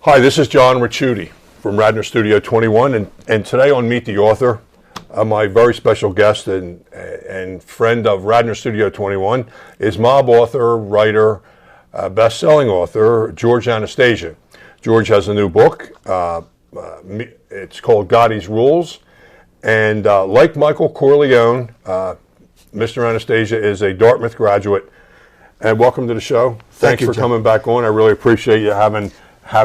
Hi, this is John Ricciuti from Radnor Studio 21, and today on Meet the Author, my very special guest and friend of Radnor Studio 21 is mob author, writer, best-selling author, George Anastasia. George has a new book. It's called Gotti's Rules, and like Michael Corleone, Mr. Anastasia is a Dartmouth graduate. And welcome to the show. Thanks for coming back on. I really appreciate you having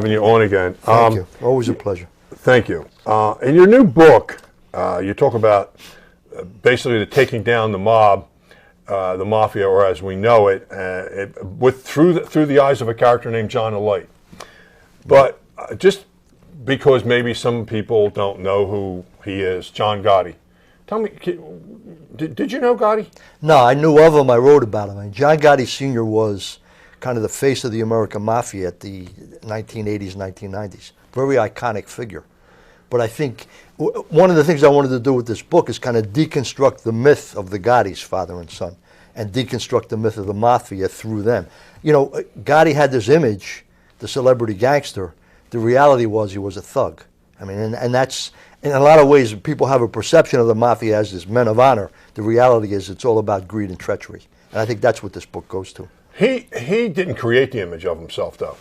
you on again. Thank you. Always a pleasure. Thank you. In your new book, you talk about basically the taking down the mob, the mafia, or as we know it, through the eyes of a character named John Light. But just because maybe some people don't know who he is, John Gotti. Tell me, did you know Gotti? No, I knew of him. I wrote about him. And John Gotti Sr. was kind of the face of the American Mafia at the 1980s, 1990s. Very iconic figure. But I think one of the things I wanted to do with this book is kind of deconstruct the myth of the Gottis, father and son, and deconstruct the myth of the Mafia through them. You know, Gotti had this image, the celebrity gangster. The reality was he was a thug. I mean, and that's, in a lot of ways, people have a perception of the Mafia as this men of honor. The reality is it's all about greed and treachery. And I think that's what this book goes to. He didn't create the image of himself, though.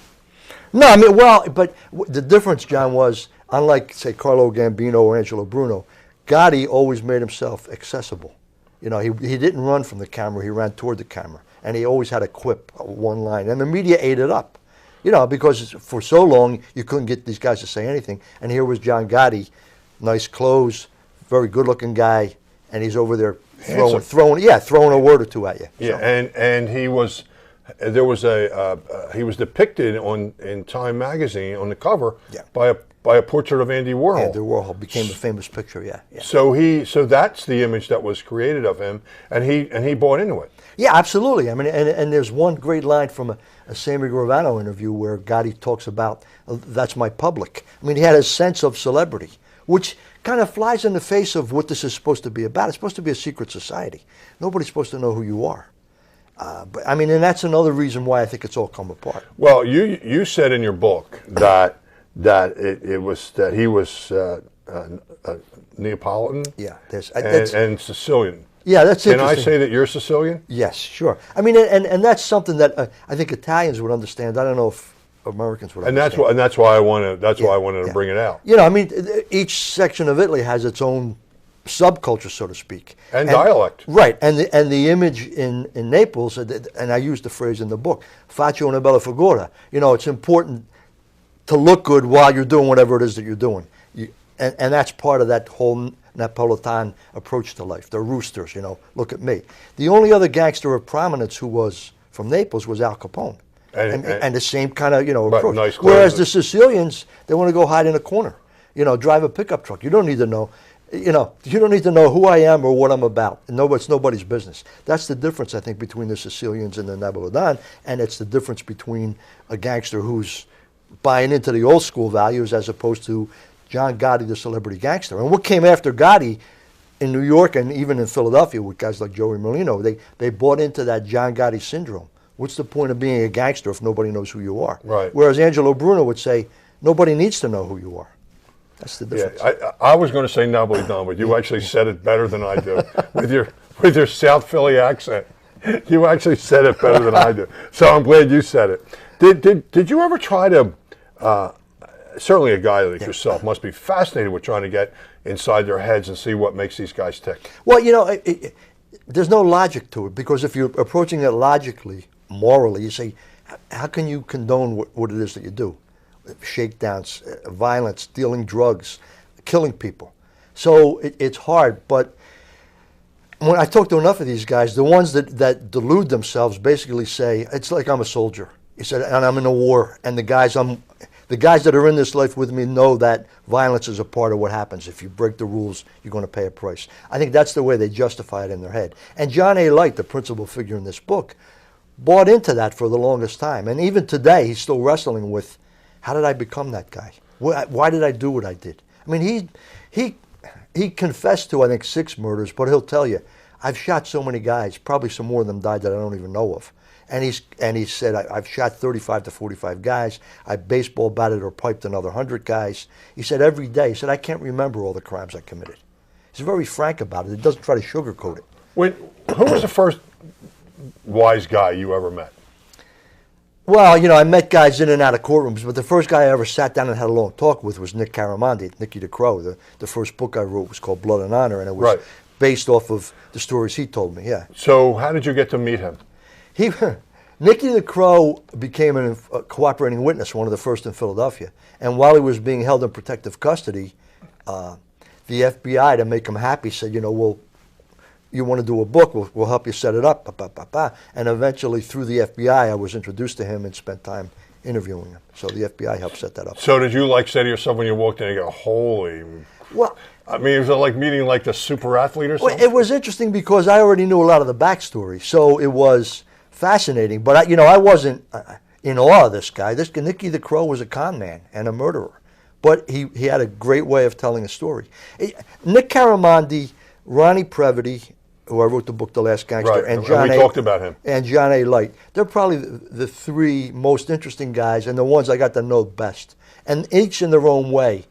No, I mean, well, but the difference, John, was, unlike, say, Carlo Gambino or Angelo Bruno, Gotti always made himself accessible. You know, he didn't run from the camera, he ran toward the camera. And he always had a quip, one line. And the media ate it up. You know, because for so long, you couldn't get these guys to say anything. And here was John Gotti, nice clothes, very good-looking guy, and he's over there throwing a word or two at you. Yeah, so. and he was, he was depicted in Time magazine on the cover by a portrait of Andy Warhol. Andy Warhol became a famous picture. Yeah. So that's the image that was created of him, and he bought into it. Yeah, absolutely. I mean, and there's one great line from a Sammy Gravano interview where Gotti talks about, that's my public. I mean, he had a sense of celebrity, which kind of flies in the face of what this is supposed to be about. It's supposed to be a secret society. Nobody's supposed to know who you are. But I mean, and that's another reason why I think it's all come apart. Well, you said in your book that he was Neapolitan. Yeah, and Sicilian. Yeah, that's interesting. Can I say that you're Sicilian? Yes, sure. I mean, and that's something that I think Italians would understand. I don't know if Americans would understand. And that's why I wanted to bring it out. You know, I mean, each section of Italy has its own subculture, so to speak, and dialect. Right, and the image in Naples, and I use the phrase in the book, "Faccio una bella figura." You know, it's important to look good while you're doing whatever it is that you're doing, and that's part of that whole Napolitan approach to life. The roosters, you know, look at me. The only other gangster of prominence who was from Naples was Al Capone. And the same kind of, approach. Nice. Whereas the Sicilians, they want to go hide in a corner, drive a pickup truck. You don't need to know, you don't need to know who I am or what I'm about. It's nobody's business. That's the difference, I think, between the Sicilians and the Napolitan, and it's the difference between a gangster who's buying into the old school values as opposed to John Gotti, the celebrity gangster. And what came after Gotti in New York and even in Philadelphia with guys like Joey Merlino, they bought into that John Gotti syndrome. What's the point of being a gangster if nobody knows who you are? Right. Whereas Angelo Bruno would say, nobody needs to know who you are. That's the difference. Yeah, I was going to say Napolitan, but you actually said it better than I do with your South Philly accent. You actually said it better than I do. So I'm glad you said it. Did you ever try to? Certainly, a guy like yourself must be fascinated with trying to get inside their heads and see what makes these guys tick. Well, there's no logic to it, because if you're approaching it logically, morally, you say, how can you condone what it is that you do? Shakedowns, violence, dealing drugs, killing people. So it's hard, but when I talk to enough of these guys, the ones that delude themselves basically say, it's like I'm a soldier. He said, and I'm in a war, and the guys that are in this life with me know that violence is a part of what happens. If you break the rules, you're going to pay a price. I think that's the way they justify it in their head. And John A. Light, the principal figure in this book, bought into that for the longest time. And even today, he's still wrestling with, how did I become that guy? Why did I do what I did? I mean, he confessed to, I think, 6 murders, but he'll tell you, I've shot so many guys, probably some more of them died that I don't even know of. And he said, I've shot 35 to 45 guys. I baseball batted or piped another 100 guys. He said every day, he said, I can't remember all the crimes I committed. He's very frank about it. He doesn't try to sugarcoat it. Who was the first wise guy you ever met? Well, I met guys in and out of courtrooms, but the first guy I ever sat down and had a long talk with was Nick Caramandi, Nicky the Crow. The first book I wrote was called Blood and Honor, and it was based off of the stories he told me, yeah. So how did you get to meet him? Nicky the Crow became a cooperating witness, one of the first in Philadelphia. And while he was being held in protective custody, the FBI, to make him happy, said, you want to do a book, we'll help you set it up. And eventually, through the FBI, I was introduced to him and spent time interviewing him. So the FBI helped set that up. So did you say to yourself when you walked in, you go, holy... Well, I mean, was it like meeting the super athlete or something? Well, it was interesting because I already knew a lot of the backstory. So it was fascinating. But, I wasn't in awe of this guy. Nicky the Crow was a con man and a murderer. But he had a great way of telling a story. Nick Caramandi, Ronnie Previty, who I wrote the book The Last Gangster, and John we talked about him. And John A. Light. They're probably the three most interesting guys and the ones I got to know best. And each in their own way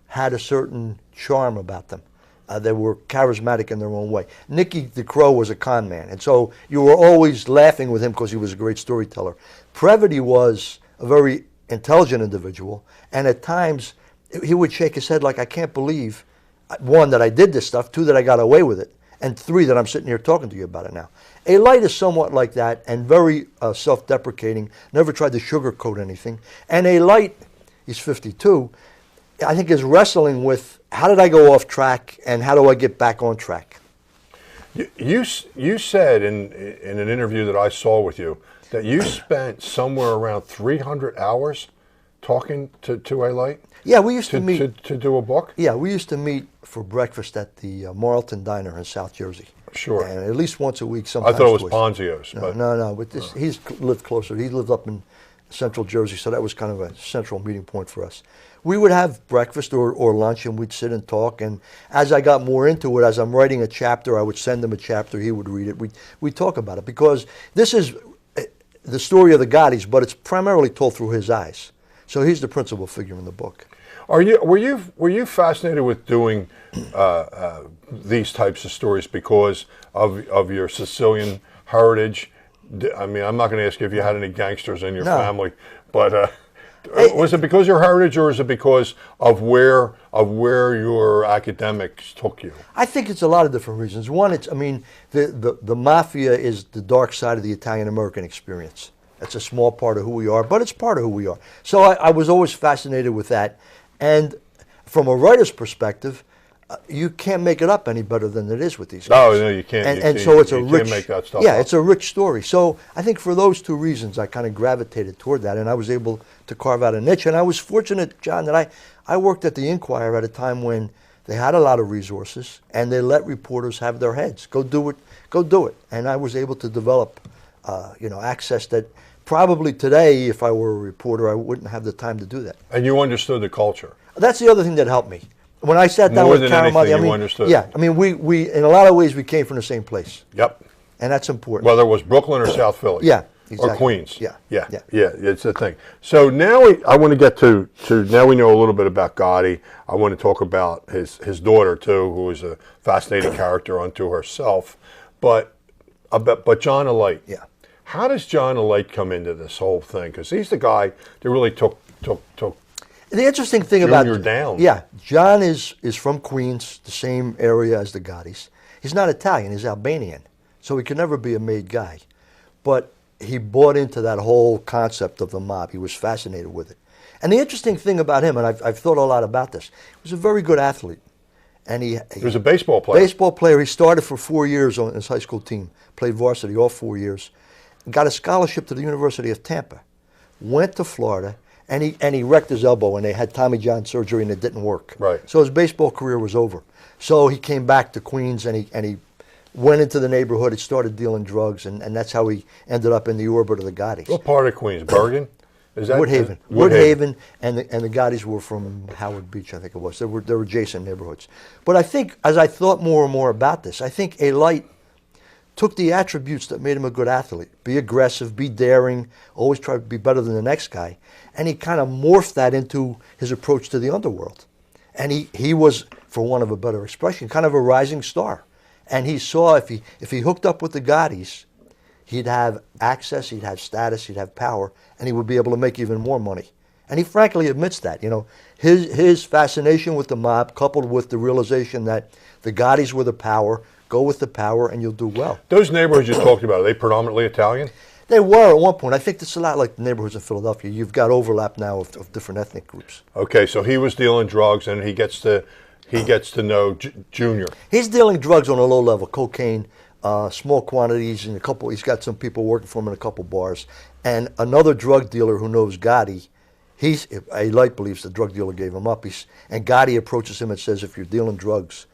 had a certain charm about them. They were charismatic in their own way. Nicky the Crow was a con man, and so you were always laughing with him because he was a great storyteller. Previty was a very intelligent individual, and at times he would shake his head like, I can't believe, one, that I did this stuff, two, that I got away with it, and three, that I'm sitting here talking to you about it now. A Light is somewhat like that and very self-deprecating, never tried to sugarcoat anything. And A Light, he's 52, I think is wrestling with how did I go off track and how do I get back on track? You said in an interview that I saw with you that you spent somewhere around 300 hours talking to A Light? Yeah, we used to meet. To do a book? Yeah, we used to meet for breakfast at the Marlton Diner in South Jersey. Sure. And at least once a week, sometimes I thought it was twice. Ponzio's. No. But he's lived closer. He lived up in Central Jersey, so that was kind of a central meeting point for us. We would have breakfast or lunch, and we'd sit and talk. And as I got more into it, as I'm writing a chapter, I would send him a chapter. He would read it. We'd talk about it because this is the story of the Gottis, but it's primarily told through his eyes. So he's the principal figure in the book. Were you fascinated with doing these types of stories because of your Sicilian heritage? I mean, I'm not going to ask you if you had any gangsters in your family, but was it because of your heritage, or is it because of where your academics took you? I think it's a lot of different reasons. One, the mafia is the dark side of the Italian American experience. It's a small part of who we are, but it's part of who we are. So I was always fascinated with that. And from a writer's perspective, you can't make it up any better than it is with these guys. No, you can't. And so it's a rich, can't make that stuff yeah, up. it's a rich story. So I think for those two reasons, I kind of gravitated toward that, and I was able to carve out a niche. And I was fortunate, John, that I worked at the Inquirer at a time when they had a lot of resources, and they let reporters have their heads. Go do it. And I was able to develop, access that probably today, if I were a reporter, I wouldn't have the time to do that. And you understood the culture. That's the other thing that helped me. When I sat down More with than Caramandi, anything, you understood. Yeah, I mean, we in a lot of ways we came from the same place. Yep. And that's important. Whether it was Brooklyn or South Philly. Yeah, exactly. Or Queens. Yeah. It's the thing. So now I want to get to now we know a little bit about Gotti. I want to talk about his daughter too, who is a fascinating character unto herself. But John A. Light. Yeah. How does John A. Light come into this whole thing? Because he's the guy that really took The interesting thing about Junior down. Yeah, John is from Queens, the same area as the Gottis. He's not Italian, he's Albanian, so he could never be a made guy. But he bought into that whole concept of the mob. He was fascinated with it. And the interesting thing about him, and I've thought a lot about this, he was a very good athlete. And he was a baseball player. Baseball player. He started for 4 years on his high school team, played varsity all 4 years, got a scholarship to the University of Tampa, went to Florida, and he wrecked his elbow, and they had Tommy John surgery, and it didn't work. Right. So his baseball career was over. So he came back to Queens, and he went into the neighborhood. He started dealing drugs, and that's how he ended up in the orbit of the Gottis. What part of Queens? Bergen? Is that Woodhaven. Woodhaven, and the Gottis were from Howard Beach, I think it was. They were adjacent neighborhoods. But I think, as I thought more and more about this, I think A. Light took the attributes that made him a good athlete. Be aggressive, be daring, always try to be better than the next guy. And he kind of morphed that into his approach to the underworld. And he was, for want of a better expression, kind of a rising star. And he saw if he hooked up with the Gottis, he'd have access, he'd have status, he'd have power, and he would be able to make even more money. And he frankly admits that. You know, his fascination with the mob, coupled with the realization that the Gottis were the power, go with the power and you'll do well. Those neighborhoods you talked about, are they predominantly Italian? They were at one point. I think it's a lot like the neighborhoods in Philadelphia. You've got overlap now of different ethnic groups. Okay, so he was dealing drugs, and he gets to know Junior. He's dealing drugs on a low level, cocaine, small quantities, and he's got some people working for him in a couple bars. And another drug dealer who knows Gotti, a light believes the drug dealer gave him up. And Gotti approaches him and says, if you're dealing drugs,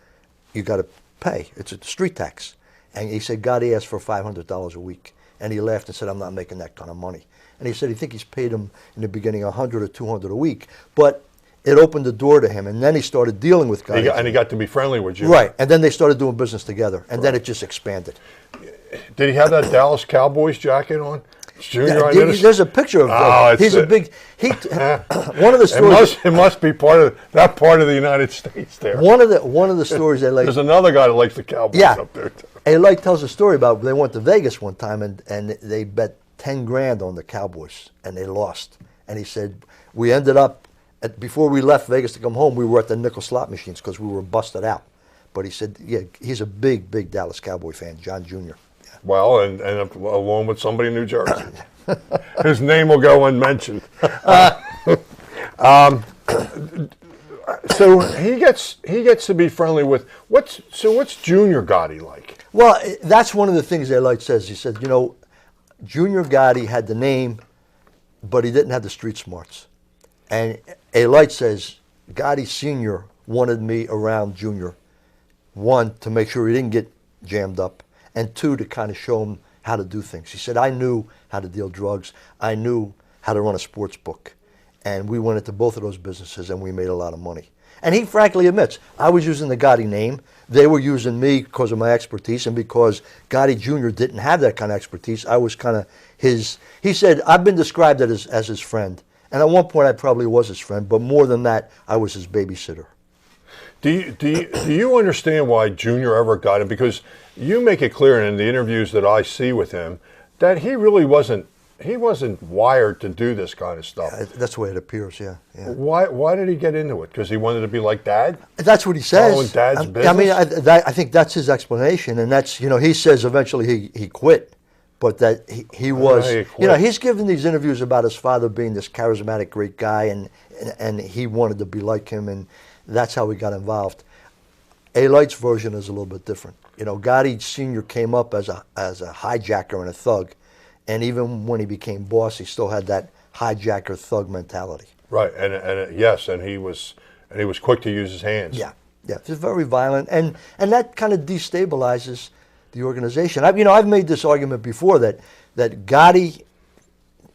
you got to pay. It's a street tax. And he said Gotti asked for $500 a week. And he laughed and said, I'm not making that kind of money. And he said he think he's paid him in the beginning $100 or $200 a week. But it opened the door to him. And then he started dealing with Gotti. And he got to be friendly with Junior. Right. And then they started doing business together. And then it just expanded. Did he have that Dallas Cowboys jacket on? Junior, I noticed. There's a picture of him. He's a big. One of the stories. It must be part of that part of the United States. There. One of the stories they like. There's another guy that likes the Cowboys up there too. A tells a story about they went to Vegas one time and they bet 10 grand on the Cowboys and they lost. And he said we ended up before we left Vegas to come home, we were at the nickel slot machines because we were busted out. But he said, yeah, he's a big Dallas Cowboy fan, John Jr. Well, and along with somebody in New Jersey, whose name will go unmentioned. So he gets to be friendly with what's Junior Gotti like? Well, that's one of the things Light says. He said, you know, Junior Gotti had the name, but he didn't have the street smarts. And Light says Gotti Sr. wanted me around Junior, one, to make sure he didn't get jammed up, and two, to kind of show him how to do things. He said, I knew how to deal drugs. I knew how to run a sports book. And we went into both of those businesses, and we made a lot of money. And he frankly admits, I was using the Gotti name. They were using me because of my expertise, and because Gotti Jr. didn't have that kind of expertise, I was kind of his. He said, I've been described as his friend. And at one point, I probably was his friend, but more than that, I was his babysitter. Do you understand why Junior ever got him? Because you make it clear in the interviews that I see with him that he really wasn't wired to do this kind of stuff. That's the way it appears, yeah. Why did he get into it? Because he wanted to be like Dad? That's what he says. Following Dad's business? I mean, I think that's his explanation, and that's, you know, he says eventually he quit, but that he was, you know, he's given these interviews about his father being this charismatic, great guy, and he wanted to be like him, and that's how he got involved. Light's version is a little bit different. You know, Gotti Sr. came up as a hijacker and a thug, and even when he became boss, he still had that hijacker thug mentality. Right, and he was quick to use his hands. Yeah, he's very violent, and that kind of destabilizes the organization. I've made this argument before that Gotti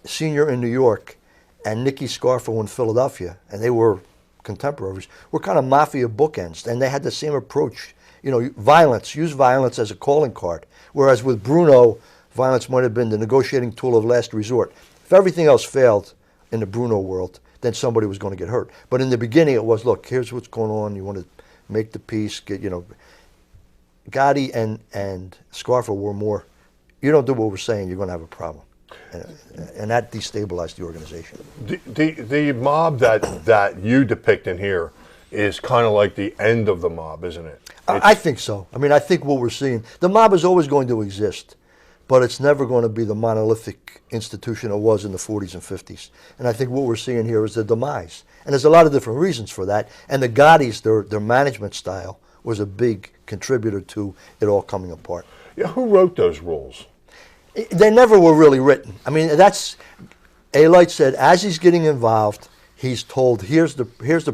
Sr. in New York and Nicky Scarfo in Philadelphia, and they were contemporaries, were kind of mafia bookends, and they had the same approach. You know, use violence as a calling card. Whereas with Bruno, violence might have been the negotiating tool of last resort. If everything else failed in the Bruno world, then somebody was going to get hurt. But in the beginning, it was, look, here's what's going on. You want to make the peace. Gotti and Scarfo were more, you don't do what we're saying, you're going to have a problem. And that destabilized the organization. The mob that you depict in here is kind of like the end of the mob, isn't it? I think so. I mean, I think what we're seeing, the mob is always going to exist, but it's never going to be the monolithic institution it was in the 40s and 50s. And I think what we're seeing here is the demise. And there's a lot of different reasons for that. And the Gottis, their management style, was a big contributor to it all coming apart. Yeah, who wrote those rules? They never were really written. I mean, Light said, as he's getting involved, he's told, here's the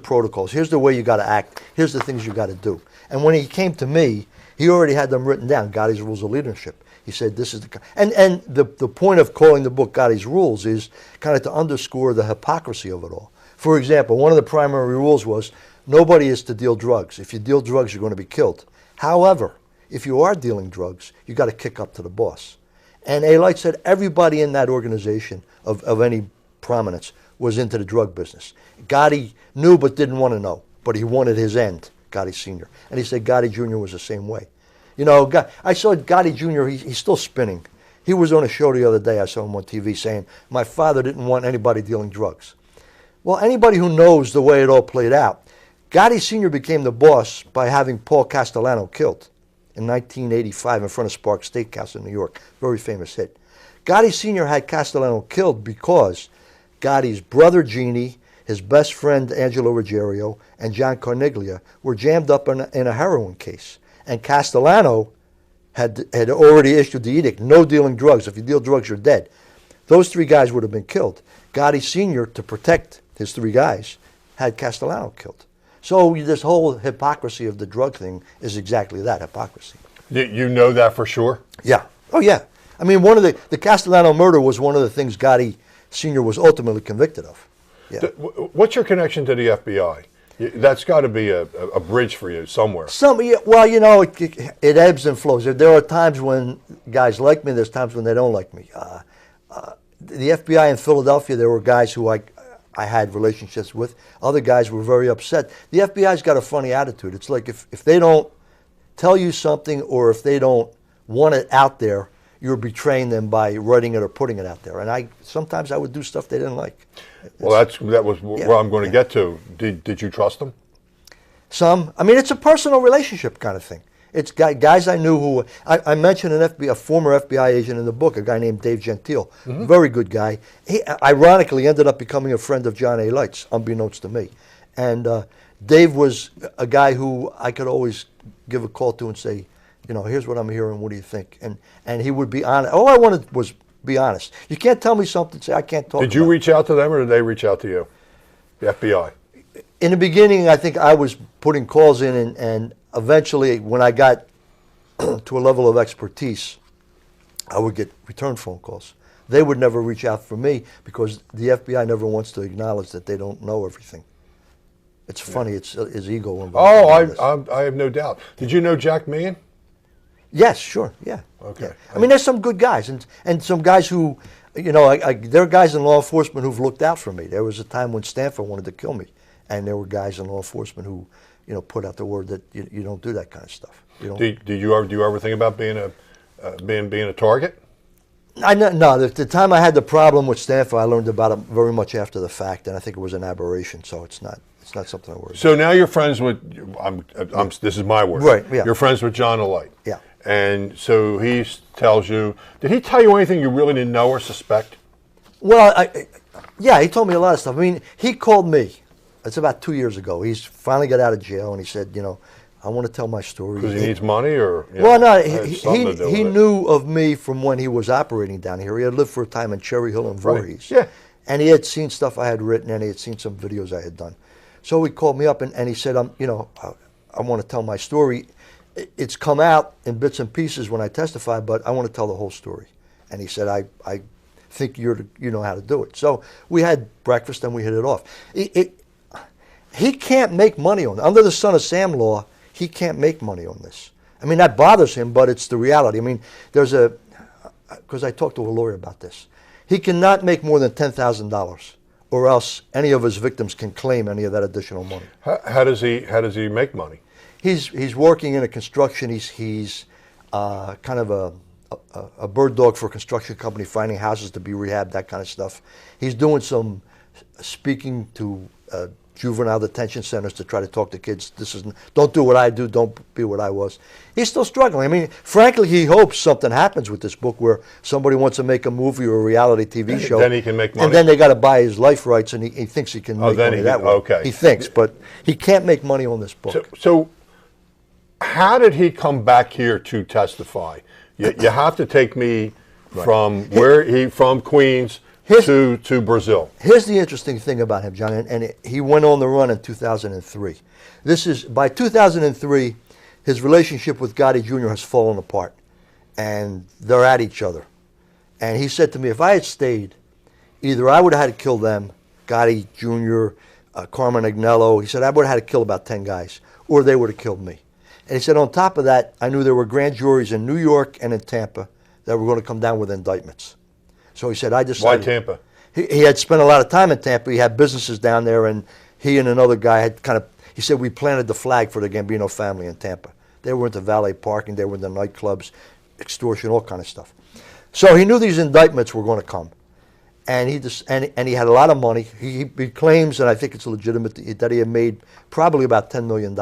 protocols, here's the way you got to act, here's the things you got to do. And when he came to me, he already had them written down, Gotti's Rules of Leadership. He said, this is and the point of calling the book Gotti's Rules is kind of to underscore the hypocrisy of it all. For example, one of the primary rules was, nobody is to deal drugs. If you deal drugs, you're going to be killed. However, if you are dealing drugs, you got to kick up to the boss. And A. Light said everybody in that organization of any prominence was into the drug business. Gotti knew but didn't want to know, but he wanted his end, Gotti Sr. And he said Gotti Jr. was the same way. You know, I saw Gotti Jr., he's still spinning. He was on a show the other day, I saw him on TV saying, my father didn't want anybody dealing drugs. Well, anybody who knows the way it all played out, Gotti Sr. became the boss by having Paul Castellano killed in 1985 in front of Sparks Steakhouse in New York. Very famous hit. Gotti Sr. had Castellano killed because Gotti's brother Jeannie, his best friend Angelo Ruggiero, and John Carniglia were jammed up in a heroin case. And Castellano had already issued the edict, no dealing drugs. If you deal drugs, you're dead. Those three guys would have been killed. Gotti Sr., to protect his three guys, had Castellano killed. So this whole hypocrisy of the drug thing is exactly that, hypocrisy. You know that for sure? Yeah. Oh, yeah. I mean, one of the Castellano murder was one of the things Gotti Sr. was ultimately convicted of. Yeah. What's your connection to the FBI? That's got to be a bridge for you somewhere. Well, you know, it ebbs and flows. There are times when guys like me. There's times when they don't like me. The FBI in Philadelphia, there were guys who I had relationships with. Other guys were very upset. The FBI's got a funny attitude. It's like if they don't tell you something or if they don't want it out there, you're betraying them by writing it or putting it out there. And sometimes I would do stuff they didn't like. Well, that was where I'm going to get to. Did you trust them? Some. I mean, it's a personal relationship kind of thing. It's guys I knew who, I mentioned a former FBI agent in the book, a guy named Dave Gentile, very good guy. He ironically ended up becoming a friend of John A. Light's, unbeknownst to me. And Dave was a guy who I could always give a call to and say, you know, here's what I'm hearing, what do you think? And he would be honest. All I wanted was be honest. You can't tell me something, say I can't talk Did you reach out to them or did they reach out to you, the FBI? In the beginning, I think I was putting calls in, and eventually, when I got to a level of expertise, I would get return phone calls. They would never reach out for me because the FBI never wants to acknowledge that they don't know everything. It's funny. It's his ego involved. Oh, I have no doubt. Did you know Jack Meehan? Yes, sure, yeah. Okay. Yeah. I mean, there's some good guys, and some guys who, you know, there are guys in law enforcement who've looked out for me. There was a time when Stanford wanted to kill me, and there were guys in law enforcement who, you know, put out the word that you don't do that kind of stuff. Do you ever think about being a target? No. The time I had the problem with Stanford, I learned about it very much after the fact, and I think it was an aberration. So it's not something I worry about. So now you're friends with. This is my word. Right. Yeah. You're friends with John Light. Yeah. And so he tells you. Did he tell you anything you really didn't know or suspect? Well, yeah, he told me a lot of stuff. I mean, he called me. It's about 2 years ago. He's finally got out of jail, and he said, you know, I want to tell my story. Because he needs money, or well, no, he knew of me from when he was operating down here. He had lived for a time in Cherry Hill and Voorhees. Right. Yeah. And he had seen stuff I had written, and he had seen some videos I had done. So he called me up, and he said, I want to tell my story. It's come out in bits and pieces when I testify, but I want to tell the whole story. And he said, I think you know how to do it. So we had breakfast, and we hit it off. He can't make money on it. Under the Son of Sam law, he can't make money on this. I mean, that bothers him, but it's the reality. I mean, because I talked to a lawyer about this. He cannot make more than $10,000, or else any of his victims can claim any of that additional money. How does he make money? He's working in a construction. He's kind of a bird dog for a construction company, finding houses to be rehabbed, that kind of stuff. He's doing some speaking to juvenile detention centers to try to talk to kids. Don't do what I do, don't be what I was. He's still struggling. I mean, frankly, he hopes something happens with this book where somebody wants to make a movie or a reality TV show. Then he can make money. And then they got to buy his life rights, and he thinks he can make money that way. Okay. He thinks, but he can't make money on this book. So how did he come back here to testify? You have to take me from from Queens to Brazil. Here's the interesting thing about him, John, and he went on the run in 2003. By 2003, his relationship with Gotti Jr. has fallen apart, and they're at each other. And he said to me, if I had stayed, either I would have had to kill them, Gotti Jr., Carmen Agnello. He said, I would have had to kill about 10 guys, or they would have killed me. And he said, on top of that, I knew there were grand juries in New York and in Tampa that were going to come down with indictments. So he said, I decided. Why Tampa? He had spent a lot of time in Tampa. He had businesses down there, and he and another guy had kind of, he said, we planted the flag for the Gambino family in Tampa. They were into valet parking. They were into nightclubs, extortion, all kind of stuff. So he knew these indictments were going to come. And he had a lot of money. He claims, and I think it's legitimate, that he had made probably about $10 million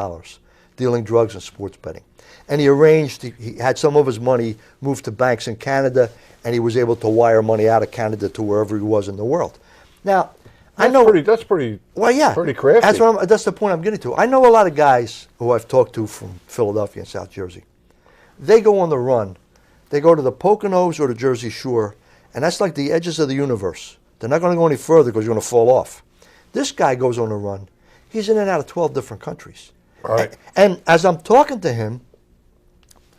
dealing drugs and sports betting. And he had some of his money moved to banks in Canada, and he was able to wire money out of Canada to wherever he was in the world. Now, That's pretty crafty. That's the point I'm getting to. I know a lot of guys who I've talked to from Philadelphia and South Jersey. They go on the run. They go to the Poconos or the Jersey Shore, and that's like the edges of the universe. They're not going to go any further because you're going to fall off. This guy goes on a run. He's in and out of 12 different countries. Right. And as I'm talking to him,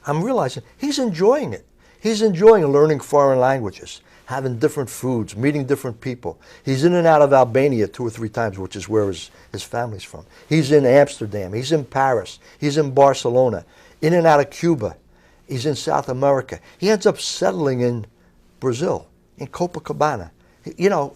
I'm realizing he's enjoying it. He's enjoying learning foreign languages, having different foods, meeting different people. He's in and out of Albania 2 or 3 times, which is where his family's from. He's in Amsterdam. He's in Paris. He's in Barcelona. In and out of Cuba. He's in South America. He ends up settling in Brazil, in Copacabana. You know,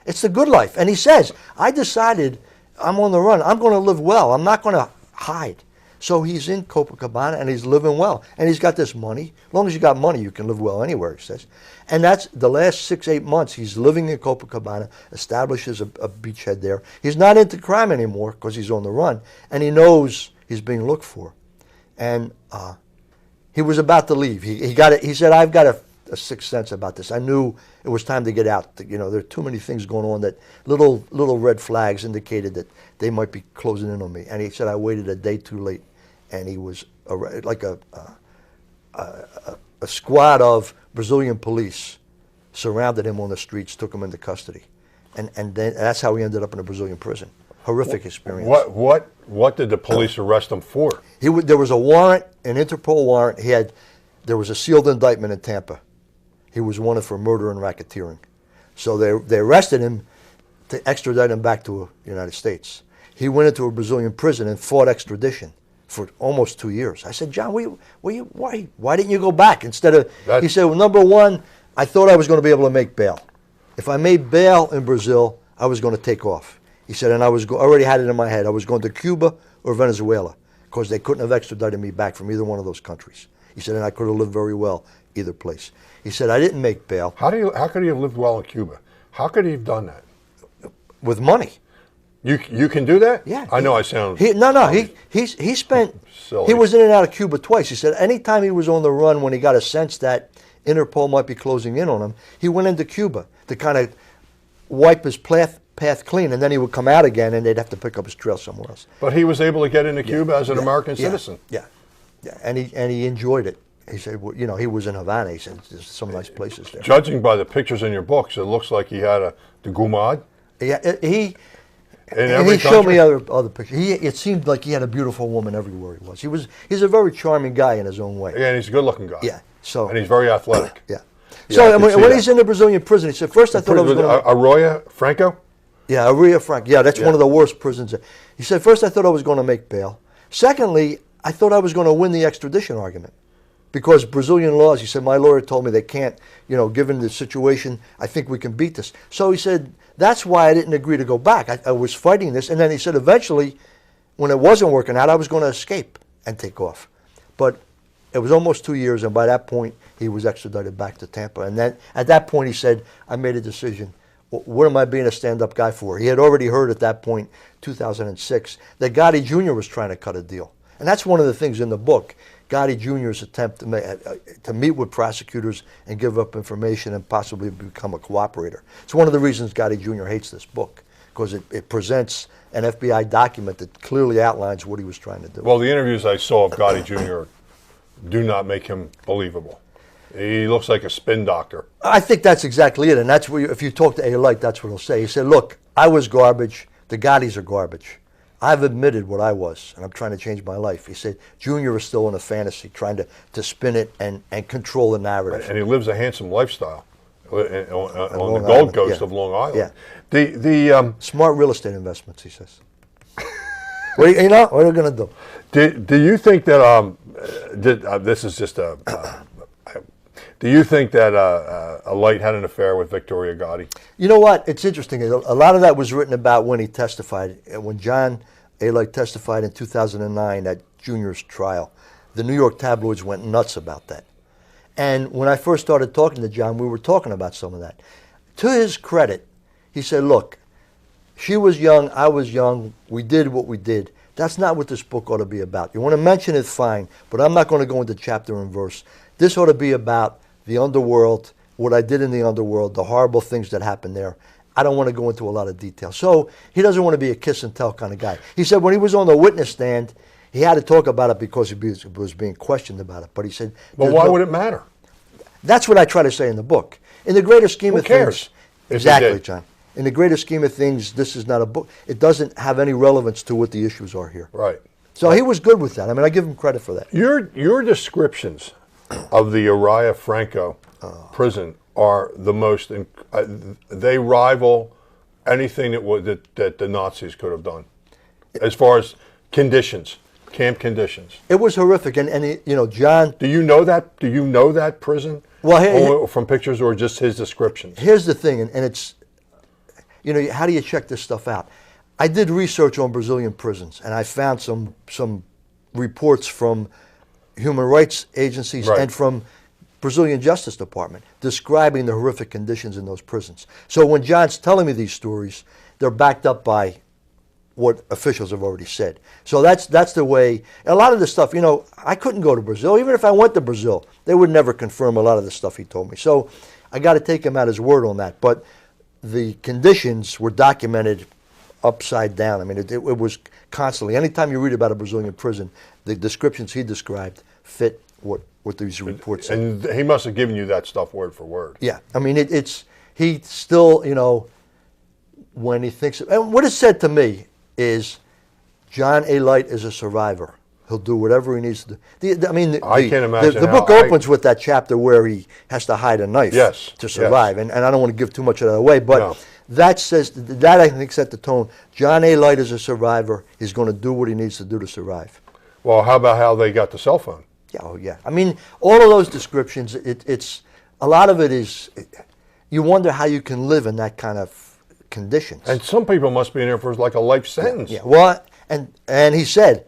it's the good life. And he says, I decided I'm on the run. I'm going to live well. I'm not going to hide. So he's in Copacabana, and he's living well. And he's got this money. As long as you got money, you can live well anywhere, he says. And that's the last 6-8 months. He's living in Copacabana, establishes a beachhead there. He's not into crime anymore because he's on the run. And he knows he's being looked for. And he was about to leave. He got it. He said, I've got a sixth sense about this. I knew it was time to get out. You know, there are too many things going on that little red flags indicated that they might be closing in on me. And he said, I waited a day too late. And he was like a squad of Brazilian police surrounded him on the streets, took him into custody. And then that's how he ended up in a Brazilian prison. Horrific experience. What did the police arrest him for? There was a warrant, an Interpol warrant. There was a sealed indictment in Tampa. He was wanted for murder and racketeering. So they arrested him to extradite him back to the United States. He went into a Brazilian prison and fought extradition for almost 2 years. I said, John, why didn't you go back instead of? He said, well, number one, I thought I was going to be able to make bail. If I made bail in Brazil, I was going to take off. He said, and I already had it in my head. I was going to Cuba or Venezuela because they couldn't have extradited me back from either one of those countries. He said, and I could have lived very well either place. He said, I didn't make bail. How could he have lived well in Cuba? How could he have done that? With money. You can do that? Yeah. I know I sound... He spent... Silly. He was in and out of Cuba twice. He said anytime he was on the run when he got a sense that Interpol might be closing in on him, he went into Cuba to kind of wipe his path clean, and then he would come out again and they'd have to pick up his trail somewhere else. But he was able to get into Cuba as an American citizen. Yeah. And he enjoyed it. He said, well, you know, he was in Havana. He said, there's some nice places there. Judging by the pictures in your books, it looks like he had the Gumad. Yeah, he showed me other pictures. It seemed like he had a beautiful woman everywhere he was. He's a very charming guy in his own way. Yeah, and he's a good-looking guy. Yeah. And he's very athletic. Yeah. So when he's in the Brazilian prison, he said, first I thought I was going to... Arroyo Franco? Yeah, Arroyo Franco. Yeah, that's one of the worst prisons. He said, first I thought I was going to make bail. Secondly, I thought I was going to win the extradition argument. Because Brazilian laws, he said, my lawyer told me they can't, you know, given the situation, I think we can beat this. So he said, that's why I didn't agree to go back. I was fighting this. And then he said, eventually, when it wasn't working out, I was going to escape and take off. But it was almost 2 years, and by that point, he was extradited back to Tampa. And then at that point, he said, I made a decision. What am I being a stand-up guy for? He had already heard at that point, 2006, that Gotti Jr. was trying to cut a deal. And that's one of the things in the book. Gotti Jr.'s attempt to meet with prosecutors and give up information and possibly become a cooperator. It's one of the reasons Gotti Jr. hates this book, because it presents an FBI document that clearly outlines what he was trying to do. Well, the interviews I saw of Gotti Jr. do not make him believable. He looks like a spin doctor. I think that's exactly it, and that's what if you talk to A. Light, that's what he'll say. He said, look, I was garbage. The Gottis are garbage. I've admitted what I was, and I'm trying to change my life. He said, Junior is still in a fantasy, trying to spin it and control the narrative. And he lives a handsome lifestyle on the Gold Coast of Long Island. Yeah. The smart real estate investments, he says. What are you going to do? Do you think that this is just a? Do you think that a light had an affair with Victoria Gotti? You know what? It's interesting. A lot of that was written about when he testified. When John A. Light testified in 2009 at Junior's trial, the New York tabloids went nuts about that. And when I first started talking to John, we were talking about some of that. To his credit, he said, look, she was young, I was young, we did what we did. That's not what this book ought to be about. You want to mention it, fine, but I'm not going to go into chapter and verse. This ought to be about the underworld, what I did in the underworld, the horrible things that happened there. I don't want to go into a lot of detail. So he doesn't want to be a kiss and tell kind of guy. He said when he was on the witness stand, he had to talk about it because he was being questioned about it. But he said, "But why would it matter?" That's what I try to say in the book. In the greater scheme of cares? things, exactly, John. In the greater scheme of things, this is not a book. It doesn't have any relevance to what the issues are here. Right. So he was good with that. I mean, I give him credit for that. Your descriptions of the Uriah Franco prison are the most. They rival anything that the Nazis could have done, as far as conditions, camp conditions. It was horrific, and John. Do you know that? Do you know that prison? Well, from pictures or just his descriptions? Here's the thing, and it's, how do you check this stuff out? I did research on Brazilian prisons, and I found some reports from human rights agencies and from Brazilian Justice Department describing the horrific conditions in those prisons. So when John's telling me these stories, they're backed up by what officials have already said. So that's the way. A lot of the stuff, I couldn't go to Brazil. Even if I went to Brazil, they would never confirm a lot of the stuff he told me. So I got to take him at his word on that. But the conditions were documented upside down. I mean, it was constantly. Anytime you read about a Brazilian prison, the descriptions he described fit what these reports say. And he must have given you that stuff word for word. Yeah. I mean, he still, when he thinks, and what is said to me is John A. Light is a survivor. He'll do whatever he needs to do. I can't imagine the book opens with that chapter where he has to hide a knife to survive. Yes. And I don't want to give too much of that away, but that I think set the tone. John A. Light is a survivor. He's going to do what he needs to do to survive. Well, how about how they got the cell phone? Yeah, oh yeah. I mean, all of those descriptions, it's a lot of it is, you wonder how you can live in that kind of conditions. And some people must be in there for like a life sentence. Yeah. Well, and he said,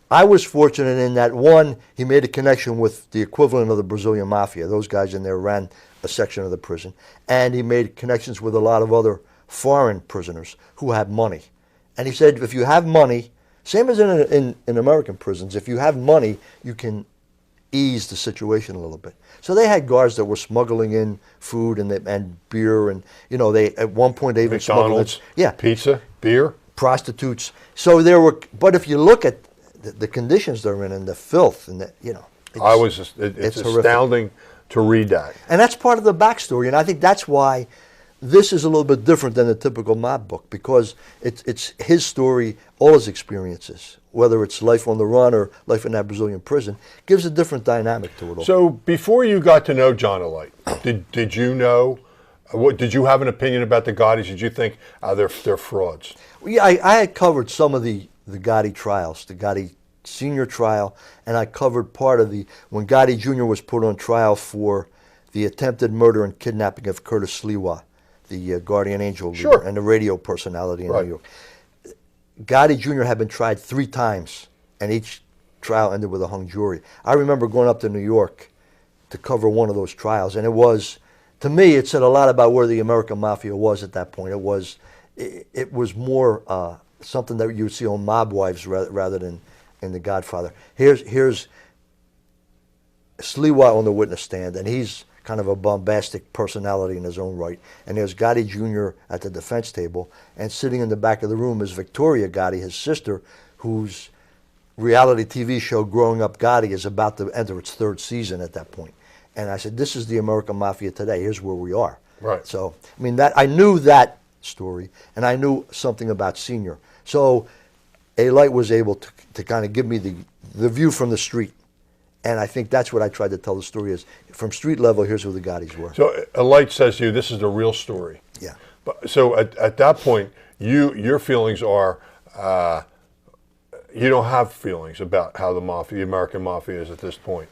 I was fortunate in that, one, he made a connection with the equivalent of the Brazilian mafia. Those guys in there ran a section of the prison. And he made connections with a lot of other foreign prisoners who had money. And he said, if you have money, same as in American prisons, if you have money, you can ease the situation a little bit. So they had guards that were smuggling in food and beer, and they at one point they even McDonald's, smuggled pizza, beer, prostitutes. So there were, but if you look at the conditions they're in and the filth and it's astounding to read that. And that's part of the backstory, and I think that's why this is a little bit different than the typical mob book, because it's his story, all his experiences, whether it's life on the run or life in that Brazilian prison, gives a different dynamic to it all. So before you got to know John A. Light, did you know, did you have an opinion about the Gottis? Did you think they're frauds? Yeah, I had covered some of the Gotti trials, the Gotti Sr. trial, and I covered part of when Gotti Jr. was put on trial for the attempted murder and kidnapping of Curtis Sliwa, the Guardian Angel leader and the radio personality in New York. Gotti Jr. had been tried 3 times, and each trial ended with a hung jury. I remember going up to New York to cover one of those trials, and it was, to me, it said a lot about where the American Mafia was at that point. It was more something that you would see on Mob Wives rather than in The Godfather. Here's Sliwa on the witness stand, and he's kind of a bombastic personality in his own right. And there's Gotti Jr. at the defense table, and sitting in the back of the room is Victoria Gotti, his sister, whose reality TV show Growing Up Gotti is about to enter its 3rd season at that point. And I said, this is the American Mafia today. Here's where we are. Right. So, I mean, I knew that story, and I knew something about Senior. So A. Light was able to kind of give me the view from the street. And I think that's what I tried to tell the story is, from street level, here's who the Gottis were. So A. Light says to you, this is the real story. Yeah. So at that point, your feelings are, you don't have feelings about how the American Mafia is at this point.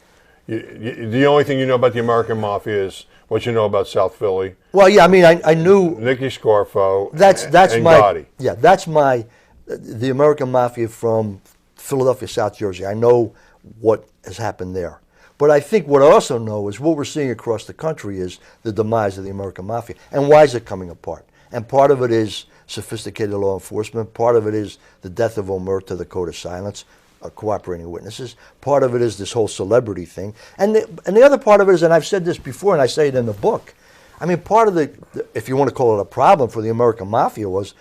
The only thing you know about the American Mafia is what you know about South Philly. Well, yeah, I mean, I knew Nicky Scarfo. that's and my Gotti. yeah, that's the American Mafia from Philadelphia, South Jersey. I know what has happened there. But I think what I also know is what we're seeing across the country is the demise of the American Mafia. And why is it coming apart? And part of it is sophisticated law enforcement. Part of it is the death of Omerta, the code of silence, cooperating witnesses. Part of it is this whole celebrity thing. And the other part of it is, and I've said this before and I say it in the book, I mean, part of if you want to call it a problem for the American Mafia was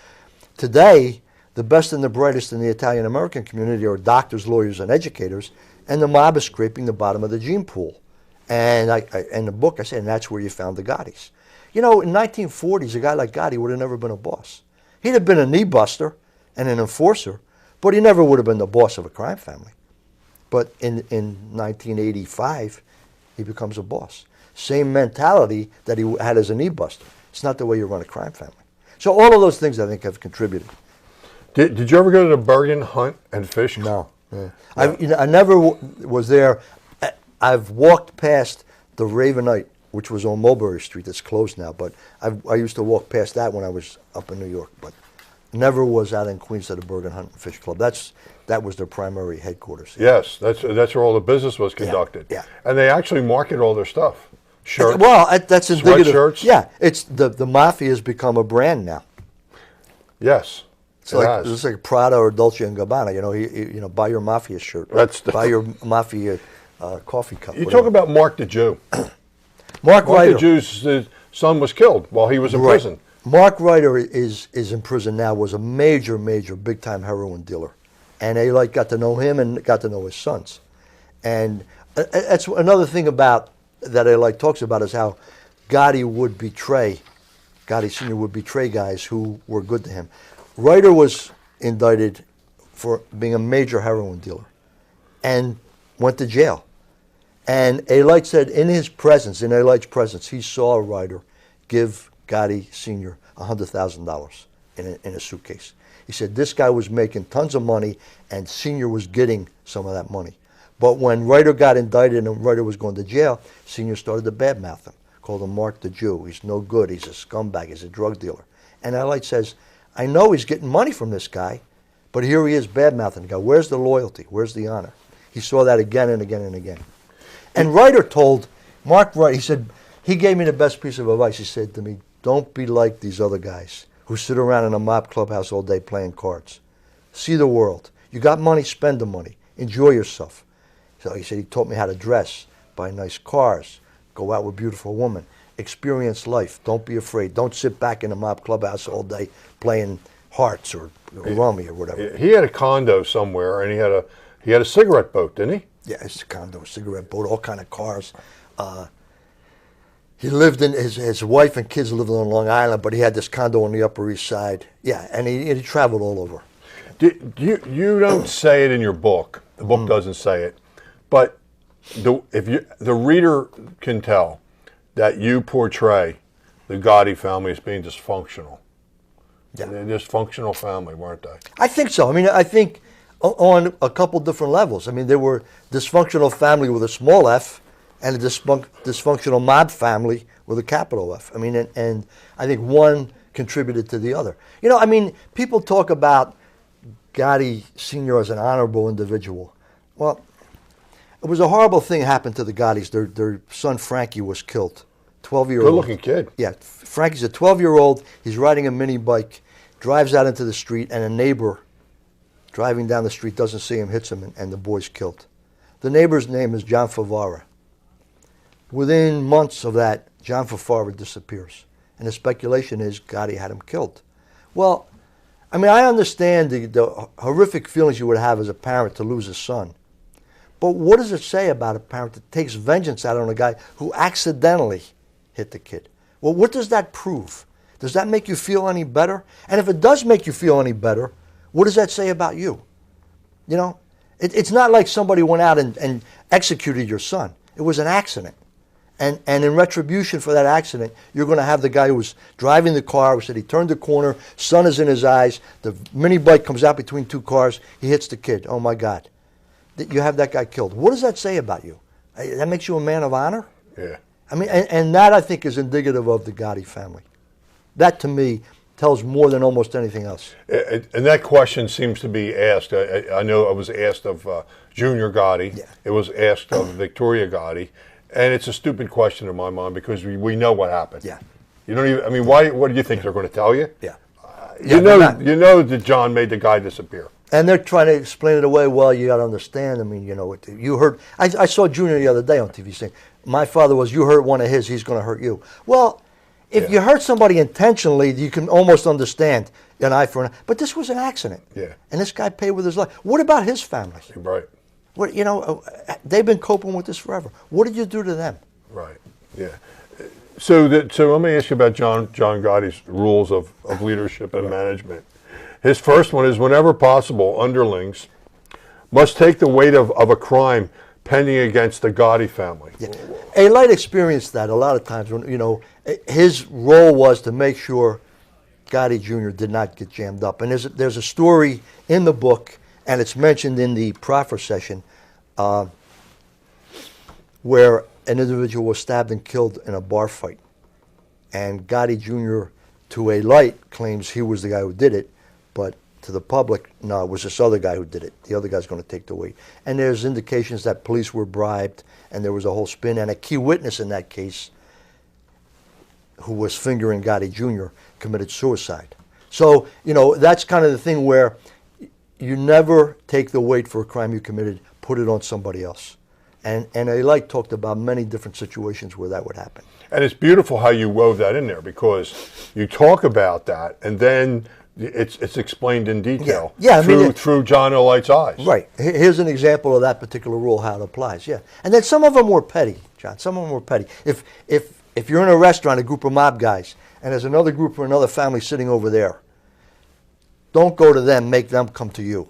today the best and the brightest in the Italian-American community are doctors, lawyers, and educators, and the mob is scraping the bottom of the gene pool. And in the book, I said, and that's where you found the Gottis. You know, in 1940s, a guy like Gotti would have never been a boss. He'd have been a knee buster and an enforcer, but he never would have been the boss of a crime family. But in 1985, he becomes a boss. Same mentality that he had as a knee buster. It's not the way you run a crime family. So all of those things, I think, have contributed. Did you ever go to the Bergen Hunt and Fish Club? No. I never was there. I've walked past the Ravenite, which was on Mulberry Street. That's closed now, but I used to walk past that when I was up in New York. But never was out in Queens at the Bergen Hunt and Fish Club. That was their primary headquarters. Yes, that's where all the business was conducted. Yeah. And they actually market all their stuff. Shirts. Well, that's indicative. Sweatshirts. Yeah, it's the Mafia has become a brand now. Yes. It's like Prada or Dolce and Gabbana. You know, buy your Mafia shirt. Buy your Mafia coffee cup. You talk about Mark the Jew. Mark Ryder. the Jew's son was killed while he was in prison. Mark Ryder is in prison now. Was a major, big time heroin dealer, and they got to know him and got to know his sons. And that's another thing about that talks about is how Gotti Sr. would betray guys who were good to him. Ryder was indicted for being a major heroin dealer and went to jail. And Aylite said in Aylite's presence, he saw Ryder give Gotti Sr. $100,000 in a suitcase. He said this guy was making tons of money and Sr. was getting some of that money. But when Ryder got indicted and Ryder was going to jail, Sr. started to badmouth him, called him Mark the Jew. He's no good. He's a scumbag. He's a drug dealer. And Aylite says, I know he's getting money from this guy, but here he is badmouthing the guy. Where's the loyalty? Where's the honor? He saw that again and again and again. And Ryder told Mark Ryder, he said, he gave me the best piece of advice. He said to me, don't be like these other guys who sit around in a mob clubhouse all day playing cards. See the world. You got money, spend the money. Enjoy yourself. So he said he taught me how to dress, buy nice cars, go out with beautiful women, experience life. Don't be afraid. Don't sit back in a mob clubhouse all day playing hearts or rummy or whatever. He had a condo somewhere, and he had a cigarette boat, didn't he? Yeah, it's a condo, a cigarette boat, all kind of cars. He lived in his wife and kids lived on Long Island, but he had this condo on the Upper East Side. Yeah, and he traveled all over. You don't say it in your book. The book doesn't say it, but the reader can tell that you portray the Gotti family as being dysfunctional. Yeah. They're a dysfunctional family, weren't they? I think so. I mean, I think on a couple different levels. I mean, they were dysfunctional family with a small f and a dysfunctional mob family with a capital F. I mean, and I think one contributed to the other. You know, I mean, people talk about Gotti Sr. as an honorable individual. Well, it was a horrible thing happened to the Gottis. Their son Frankie was killed. 12-year-old. Good-looking kid. Yeah, Frankie's a 12-year-old. He's riding a mini bike, drives out into the street, and a neighbor driving down the street doesn't see him, hits him, and the boy's killed. The neighbor's name is John Favara. Within months of that, John Favara disappears. And the speculation is Gotti had him killed. Well, I mean, I understand the horrific feelings you would have as a parent to lose a son. But what does it say about a parent that takes vengeance out on a guy who accidentally hit the kid? Well, what does that prove? Does that make you feel any better? And if it does make you feel any better, what does that say about you? You know, it's not like somebody went out and executed your son. It was an accident. And in retribution for that accident, you're going to have the guy who was driving the car, who said he turned the corner, sun is in his eyes, the mini bike comes out between two cars, he hits the kid. Oh my God. You have that guy killed. What does that say about you? That makes you a man of honor? Yeah. I mean, and that I think is indicative of the Gotti family. That to me tells more than almost anything else. And that question seems to be asked. I know it was asked of Junior Gotti. Yeah. It was asked of Victoria Gotti. And it's a stupid question in my mind because we know what happened. Yeah. You don't even. I mean, why? What do you think they're going to tell you? Yeah. You know that John made the guy disappear. And they're trying to explain it away. Well, you got to understand. I mean, you heard. I saw Junior the other day on TV saying, "My father was. You hurt one of his. He's going to hurt you." Well, if you hurt somebody intentionally, you can almost understand an eye for an eye. But this was an accident. Yeah. And this guy paid with his life. What about his family? Right. What they've been coping with this forever. What did you do to them? Right. Yeah. So let me ask you about John Gotti's rules of leadership and management. His first one is whenever possible, underlings must take the weight of a crime pending against the Gotti family. Yeah. A Light experienced that a lot of times when his role was to make sure Gotti Jr. did not get jammed up. And there's a story in the book, and it's mentioned in the proffer session, where an individual was stabbed and killed in a bar fight. And Gotti Jr., to A Light, claims he was the guy who did it, but to the public, no, it was this other guy who did it. The other guy's going to take the weight. And there's indications that police were bribed, and there was a whole spin. And a key witness in that case, who was fingering Gotti Jr., committed suicide. So, that's kind of the thing where you never take the weight for a crime you committed, put it on somebody else. And A Light talked about many different situations where that would happen. And it's beautiful how you wove that in there because you talk about that and then it's explained in detail through John A. Light's eyes. Right. Here's an example of that particular rule, how it applies. Yeah. And then some of them were petty, John. Some of them were petty. If you're in a restaurant, a group of mob guys, and there's another group or another family sitting over there, don't go to them, make them come to you.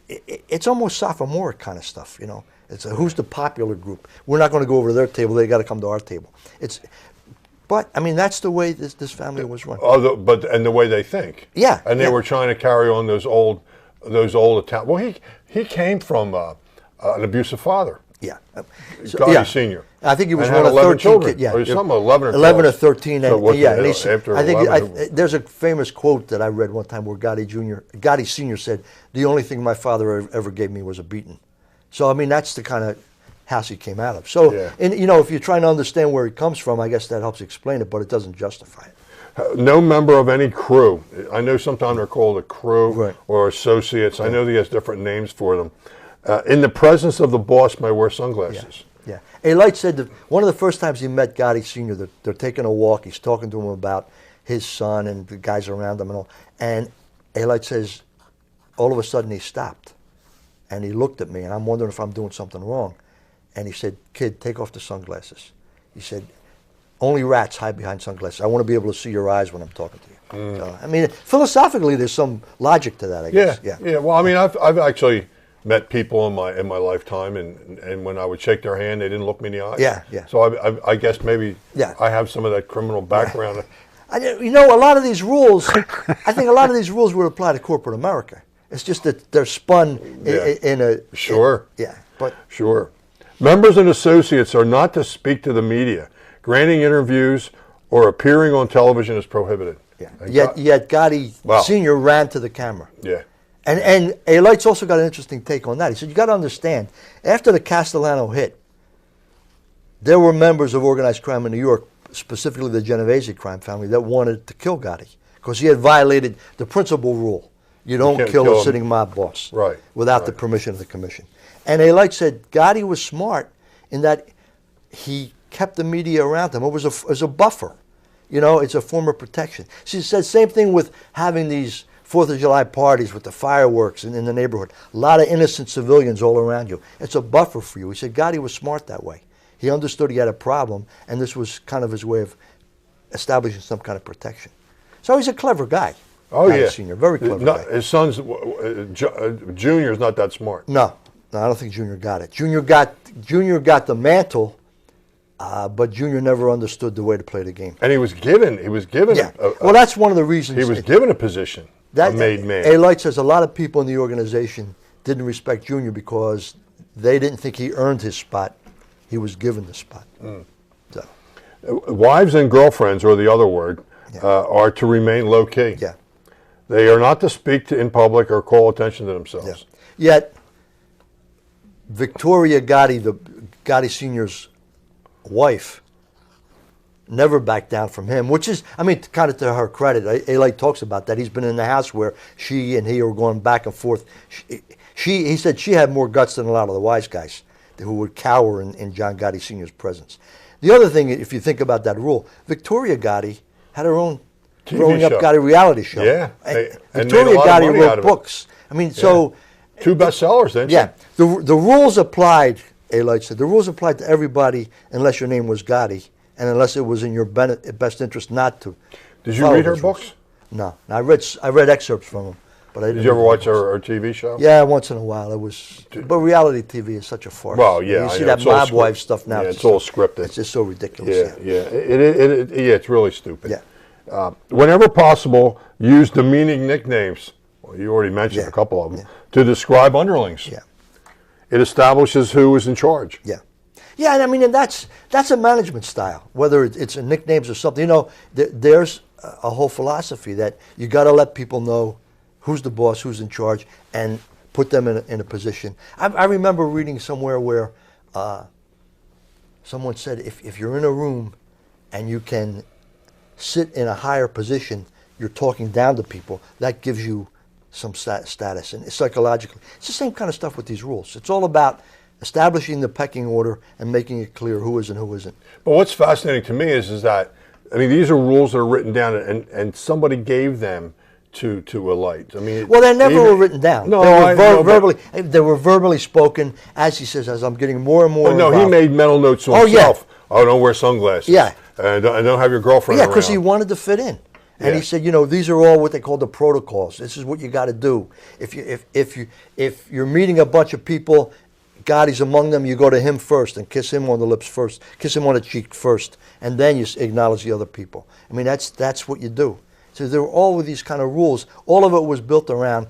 It's almost sophomoric kind of stuff, It's who's the popular group? We're not going to go over to their table. They got to come to our table. But I mean, that's the way this family was run. And the way they think. Yeah. And they were trying to carry on those old Italian. Well, he came from an abusive father. Yeah. Gotti Senior. I think he was and one of 11 13 children. kids. Yeah. Or something 11 or 12. 11 or 13. So and, after 11, there's a famous quote that I read one time where Gotti Senior said, "The only thing my father ever gave me was a beating." So I mean, that's the kind of house he came out of. So, if you're trying to understand where he comes from, I guess that helps explain it, but it doesn't justify it. No member of any crew. I know sometimes they're called a crew or associates. I know he has different names for them. In the presence of the boss, may wear sunglasses. Yeah. A Light said that one of the first times he met Gotti Sr., they're taking a walk. He's talking to him about his son and the guys around him and all. And A Light says, all of a sudden he stopped. And he looked at me, and I'm wondering if I'm doing something wrong. And he said, "Kid, take off the sunglasses." He said, "Only rats hide behind sunglasses. I want to be able to see your eyes when I'm talking to you." So, I mean, philosophically, there's some logic to that, I guess. Yeah. Well, I mean, I've actually met people in my lifetime, and when I would shake their hand, they didn't look me in the eyes. Yeah. So I guess maybe I have some of that criminal background. A lot of these rules, I think a lot of these rules would apply to corporate America. It's just that they're spun in a... Sure. But sure. Members and associates are not to speak to the media. Granting interviews or appearing on television is prohibited. Yeah. Yet Gotti Sr. ran to the camera. Yeah. And A Light's also got an interesting take on that. He said, you got to understand, after the Castellano hit, there were members of organized crime in New York, specifically the Genovese crime family, that wanted to kill Gotti because he had violated the principal rule. You don't kill a sitting mob boss without the permission of the commission. And A Light said Gotti was smart in that he kept the media around him. It was a buffer. It's a form of protection. She said same thing with having these 4th of July parties with the fireworks in the neighborhood. A lot of innocent civilians all around you. It's a buffer for you. He said Gotti was smart that way. He understood he had a problem, and this was kind of his way of establishing some kind of protection. So he's a clever guy. Oh, Gotti Senior, very clever guy. His son's, Junior's not that smart. No, I don't think Junior got it. Junior got the mantle but Junior never understood the way to play the game. And he was given. Yeah. Well, that's one of the reasons. He was given a position. A made man. A. Light says a lot of people in the organization didn't respect Junior because they didn't think he earned his spot. He was given the spot. So. Wives and girlfriends, or the other word, are to remain low key. Yeah. They are not to speak in public or call attention to themselves. Yeah. Yet, Victoria Gotti, Gotti Sr.'s wife, never backed down from him, which is, I mean, kind of to her credit. A. Light talks about that. He's been in the house where she and he are going back and forth. He said she had more guts than a lot of the wise guys who would cower in John Gotti Sr.'s presence. The other thing, if you think about that rule, Victoria Gotti had her own TV Growing Up show. Gotti reality show. Yeah. Victoria Gotti wrote books. I mean, so... 2 bestsellers, didn't Yeah. The rules applied, A. Light said, the rules applied to everybody unless your name was Gotti and unless it was in your best interest not to. Did you read her books? No. I read excerpts from them, but I didn't. Did you ever read watch books. her TV show? Yeah, once in a while. It was, but reality TV is such a farce. Well, yeah, you I see know. that It's all mob wife stuff now. Yeah, it's all scripted. It's just so ridiculous. Yeah. It's really stupid. Yeah. Whenever possible, use demeaning nicknames. Well, you already mentioned a couple of them to describe underlings. Yeah. It establishes who is in charge. Yeah. Yeah, and I mean, and that's a management style, whether it's in nicknames or something. You know, there's a whole philosophy that you got to let people know who's the boss, who's in charge, and put them in a position. I remember reading somewhere where someone said if you're in a room and you can sit in a higher position, you're talking down to people, that gives you some status, and psychologically. It's the same kind of stuff with these rules. It's all about establishing the pecking order and making it clear who is and who isn't. But what's fascinating to me is that, I mean, these are rules that are written down, and somebody gave them to a Light. I mean, well, they never were written down. No, they were verbally spoken, as he says, as I'm getting more and more involved. He made mental notes to himself. Oh, don't wear sunglasses. Yeah. And don't have your girlfriend Yeah, around. because he wanted to fit in. And he said, you know, these are all what they call the protocols. This is what you got to do. If you're meeting a bunch of people, Gotti's among them, you go to him first and kiss him on the lips first, kiss him on the cheek first, and then you acknowledge the other people. I mean, that's what you do. So there were all of these kind of rules. All of it was built around,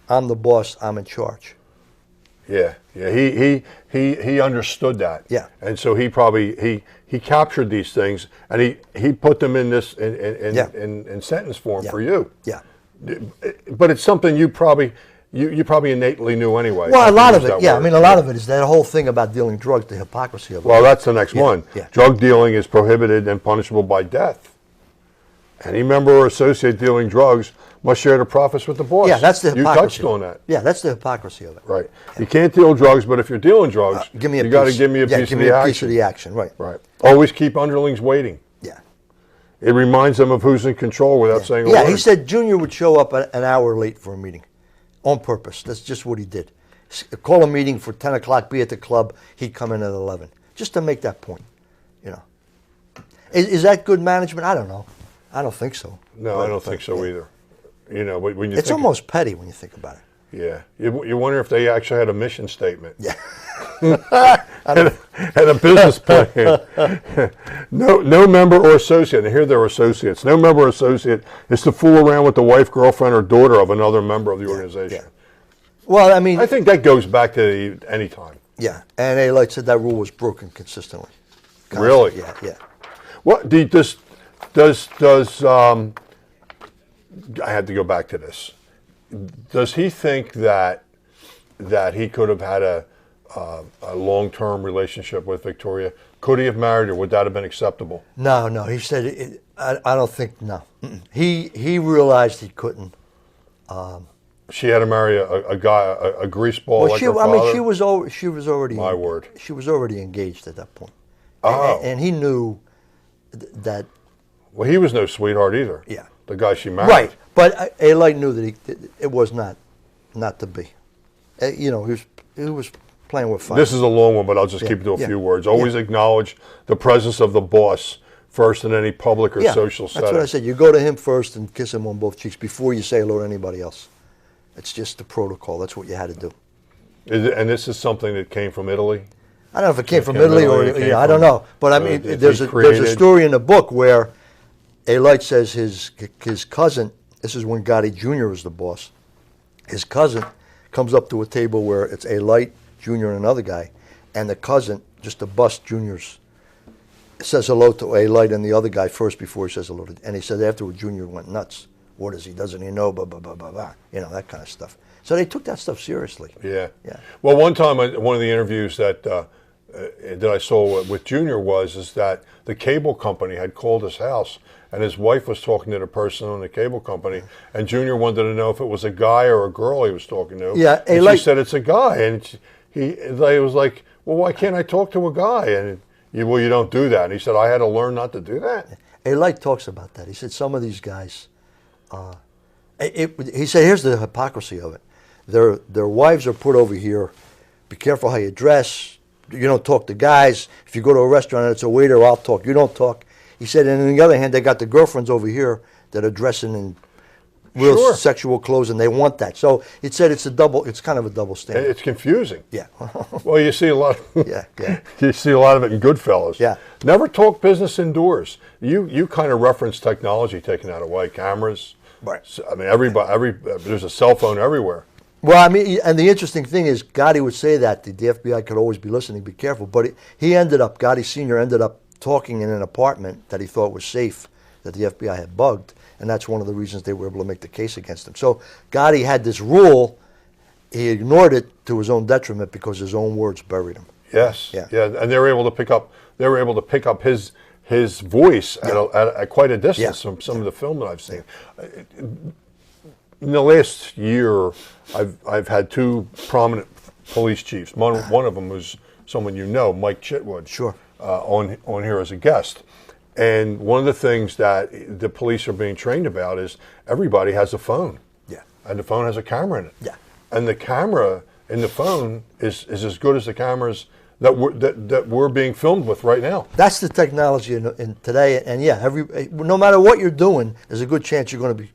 I'm the boss, I'm in charge. Yeah. He understood that. Yeah. And so he captured these things, and he put them in this in sentence form for you. Yeah. But it's something you probably innately knew anyway. Well, a lot of it, I mean, a lot of it is that whole thing about dealing drugs, the hypocrisy of it. Well, that's the next one. Yeah. Drug dealing is prohibited and punishable by death. Any member or associate dealing drugs must share the profits with the boss. Yeah, that's the hypocrisy. You touched on that. Yeah, that's the hypocrisy of it. Right. You can't deal drugs, but if you're dealing drugs, you got to give me a piece of the action. Piece of the action, right. Right. Always keep underlings waiting. Yeah. It reminds them of who's in control without saying a word. Yeah, he said Junior would show up an hour late for a meeting on purpose. That's just what he did. Call a meeting for 10 o'clock, be at the club, he'd come in at 11, just to make that point, you know. Is that good management? I don't know. I don't think so. No, I don't think so either. You know, when you it's almost petty when you think about it. Yeah. You wonder if they actually had a mission statement. Yeah. and a business plan. No member or associate, and here they're associates. No member or associate is to fool around with the wife, girlfriend, or daughter of another member of the organization. Yeah. Well, I mean, I think that goes back to any time. Yeah, and A. Light said that rule was broken consistently. Really? Yeah. What does I had to go back to this. Does he think that he could have had a long-term relationship with Victoria? Could he have married her? Would that have been acceptable? No. He said, I don't think, no. He realized he couldn't. She had to marry a guy, a greaseball like her father? I mean, she was already. My word. She was already engaged at that point. Oh. And he knew that. Well, he was no sweetheart either. Yeah. The guy she married. Right. But A. Light knew that it was not to be. You know, he was playing with fire. This is a long one, but I'll just keep it to a few words. Always acknowledge the presence of the boss first in any public or social setting. That's what I said. You go to him first and kiss him on both cheeks before you say hello to anybody else. It's just the protocol. That's what you had to do. And this is something that came from Italy? I don't know if it came from Came Italy from or Italy, I don't know. But I mean, there's a story in the book where A. Light says his cousin. This is when Gotti Jr. was the boss. His cousin comes up to a table where it's A. Light Jr. and another guy, and the cousin, just to bust Junior's, says hello to A. Light and the other guy first before he says hello to. And he said afterward, Junior went nuts. What is he? Doesn't he know? Blah blah blah blah blah. You know, that kind of stuff. So they took that stuff seriously. Yeah. Yeah. Well, one time, one of the interviews that I saw with Junior is that the cable company had called his house, and his wife was talking to the person on the cable company, and Junior wanted to know if it was a guy or a girl he was talking to. Yeah. And she said it's a guy, and he was like, well, why can't I talk to a guy? And well, you don't do that. And he said, I had to learn not to do that. A. Light talks about that. He said some of these guys. He said, here's the hypocrisy of it. Their wives are put over here. Be careful how you dress. You don't talk to guys. If you go to a restaurant and it's a waiter, I'll talk. You don't talk. He said, and on the other hand, they got the girlfriends over here that are dressing in real sexual clothes, and they want that. So it said it's kind of a double standard. It's confusing. Yeah. Well, you see a lot. Yeah. You see a lot of it in Goodfellas. Yeah. Never talk business indoors. You kind of reference technology taken out of way, cameras. Right. So, I mean, there's a cell phone everywhere. Well, I mean, and the interesting thing is, Gotti would say that the FBI could always be listening, be careful. But Gotti Sr. ended up talking in an apartment that he thought was safe, that the FBI had bugged, and that's one of the reasons they were able to make the case against him. So Gotti had this rule, he ignored it to his own detriment because his own words buried him. Yes. Yeah. And they were able to pick up his voice at quite a distance from some of the film that I've seen. In the last year, I've had two prominent police chiefs. One of them was someone you know, Mike Chitwood. Sure. On here as a guest. And one of the things that the police are being trained about is everybody has a phone. Yeah. And the phone has a camera in it. Yeah. And the camera in the phone is as good as the cameras that we're being filmed with right now. That's the technology in today, and no matter what you're doing, there's a good chance you're going to be.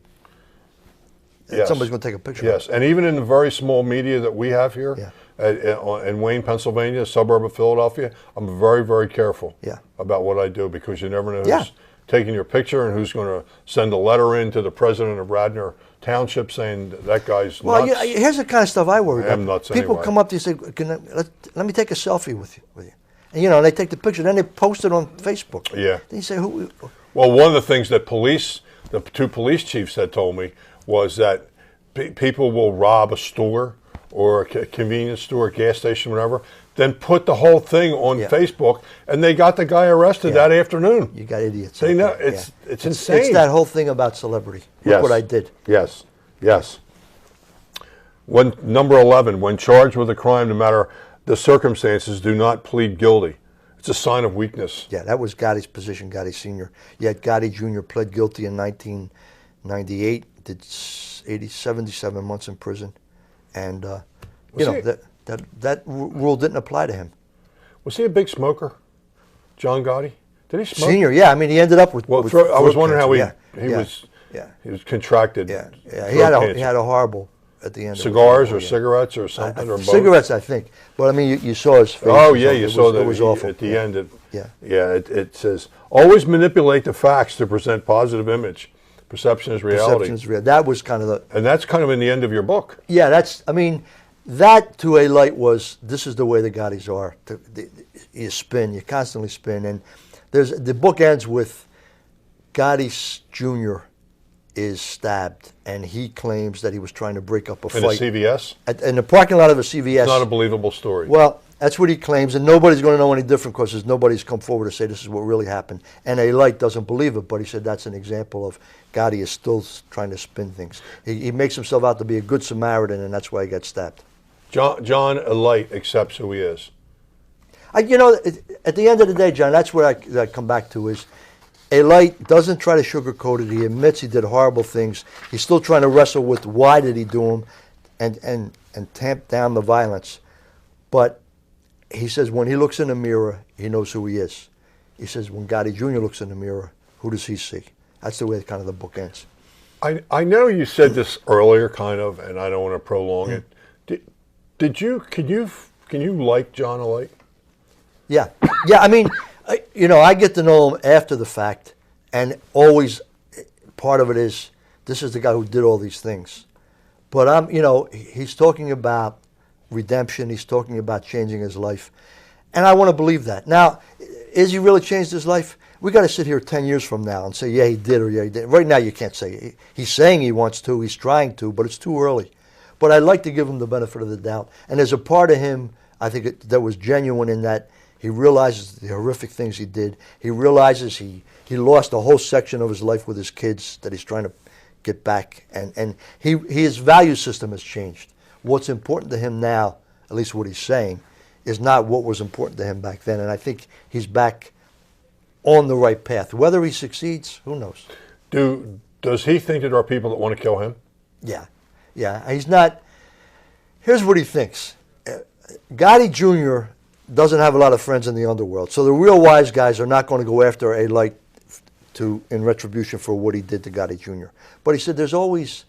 Yes. Somebody's going to take a picture. Yes, and even in the very small media that we have here in Wayne, Pennsylvania, a suburb of Philadelphia, I'm very, very careful about what I do because you never know who's taking your picture and who's going to send a letter in to the president of Radnor Township saying that guy's nuts. Well, here's the kind of stuff I worry about. am nuts People anyway. come up to you and say, let me take a selfie with you. And, they take the picture, then they post it on Facebook. Yeah. Then you say, who? Well, one of the things that the two police chiefs had told me was that people will rob a store or a convenience store, a gas station, whatever, then put the whole thing on Facebook, and they got the guy arrested that afternoon. You got idiots. They know it's insane. It's that whole thing about celebrity. Look what I did. Yes. When number 11, when charged with a crime, no matter the circumstances, do not plead guilty. It's a sign of weakness. Yeah, that was Gotti's position, Gotti Sr. Yet Gotti Jr. pled guilty in 1998, did 77 months in prison, and that rule didn't apply to him. Was he a big smoker, John Gotti? Did he smoke? Senior, yeah. I mean, he ended up with. Well, with I was wondering how he was contracted. Yeah. He had a horrible at the end. Cigars or cigarettes or something or both? Cigarettes, I think. But I mean, you saw his face. Oh yeah, you saw that. It was awful at the end. Yeah. It says always manipulate the facts to present positive image. Perception is reality. Perception is real. That was kind of and that's kind of in the end of your book. Yeah, that to A. Light was, this is the way the Gottis are. You constantly spin. And the book ends with Gotti Jr. is stabbed, and he claims that he was trying to break up a fight. In a CVS? In the parking lot of a CVS. It's not a believable story. Well, that's what he claims, and nobody's going to know any different because nobody's come forward to say this is what really happened. And A. Light doesn't believe it, but he said that's an example of Gotti is still trying to spin things. He makes himself out to be a good Samaritan, and that's why he got stabbed. John A. Light accepts who he is. At the end of the day, John, that's where I come back to is A. Light doesn't try to sugarcoat it. He admits he did horrible things. He's still trying to wrestle with why did he do them and tamp down the violence. But he says when he looks in the mirror, he knows who he is. He says when Gotti Jr. looks in the mirror, who does he see? That's the way kind of the book ends. I know you said this earlier, kind of, and I don't want to prolong it. Can you like John A. Light? Yeah, yeah. I mean, I get to know him after the fact, and always part of it is this is the guy who did all these things. But he's talking about redemption. He's talking about changing his life, and I want to believe that. Now, is he really changed his life? We got to sit here 10 years from now and say, yeah, he did, or yeah, he did. Right now, you can't say. He's saying he wants to. He's trying to, but it's too early. But I'd like to give him the benefit of the doubt. And there's a part of him, I think, that was genuine in that he realizes the horrific things he did. He realizes he lost a whole section of his life with his kids that he's trying to get back. And his value system has changed. What's important to him now, at least what he's saying, is not what was important to him back then. And I think he's back on the right path. Whether he succeeds, who knows? Does he think that there are people that want to kill him? Yeah. He's not. Here's what he thinks. Gotti Jr. doesn't have a lot of friends in the underworld. So the real wise guys are not going to go after a light in retribution for what he did to Gotti Jr. But he said there's always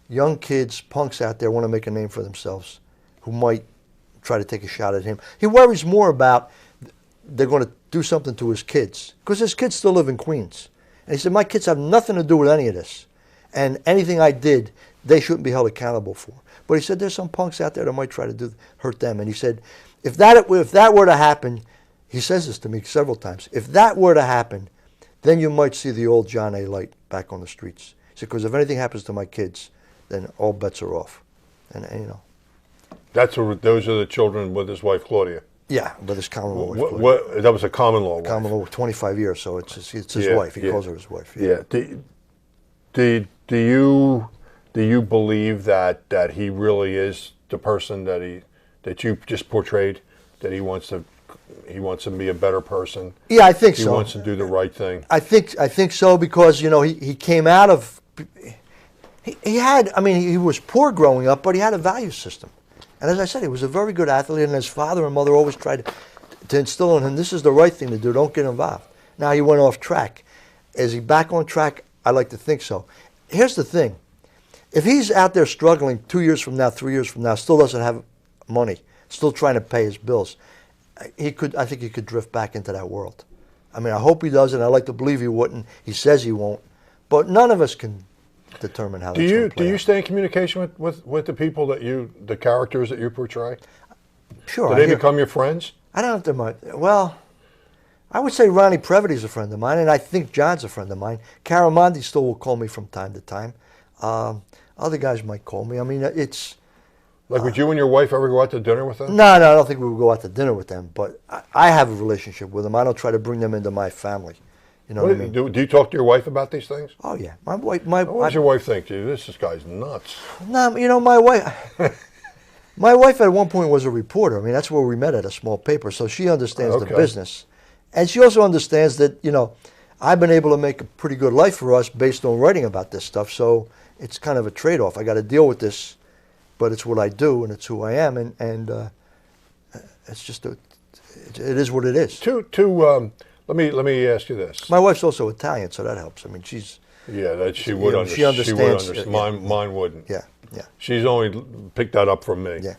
young kids, punks out there want to make a name for themselves who might try to take a shot at him. He worries more about they're going to do something to his kids because his kids still live in Queens. And he said, my kids have nothing to do with any of this. And anything I did, they shouldn't be held accountable for. But he said there's some punks out there that might try to hurt them. And he said, if that were to happen, he says this to me several times, if that were to happen, then you might see the old John A. Light back on the streets. He said, because if anything happens to my kids, then all bets are off. And those are the children with his wife, Claudia. Yeah, but his common law wife. That was a common law wife. Common law, 25 years, so it's his wife. He calls her his wife. Yeah. Do you believe that he really is the person that you just portrayed? That he wants to be a better person. Yeah, I think so. He wants to do the right thing. I think so because he came out of he was poor growing up, but he had a value system. And as I said, he was a very good athlete, and his father and mother always tried to instill in him, this is the right thing to do, don't get involved. Now he went off track. Is he back on track? I like to think so. Here's the thing. If he's out there struggling 2 years from now, 3 years from now, still doesn't have money, still trying to pay his bills, I think he could drift back into that world. I mean, I hope he doesn't. I like to believe he wouldn't. He says he won't. But none of us can determine how that's going to play Do you out. stay in communication with the people the characters that you portray? Sure. Do they become your friends? I don't have to. Well, I would say Ronnie Previty's a friend of mine, and I think John's a friend of mine. Caramondi still will call me from time to time. Other guys might call me. I mean, it's... Like, would you and your wife ever go out to dinner with them? No, I don't think we would go out to dinner with them, but I have a relationship with them. I don't try to bring them into my family. You know what I mean? Do you talk to your wife about these things? Oh, yeah. My wife... What does your wife think? Dude, this guy's nuts. No, my wife... My wife at one point was a reporter. I mean, that's where we met at a small paper, so she understands the business. And she also understands that, I've been able to make a pretty good life for us based on writing about this stuff, so it's kind of a trade-off. I got to deal with this, but it's what I do, and it's who I am, and it's just, it is what it is. Let me ask you this. My wife's also Italian, so that helps. I mean, she's... Yeah, that she would understand. She understands. She would understand. Mine wouldn't. Yeah. She's only picked that up from me. Yeah.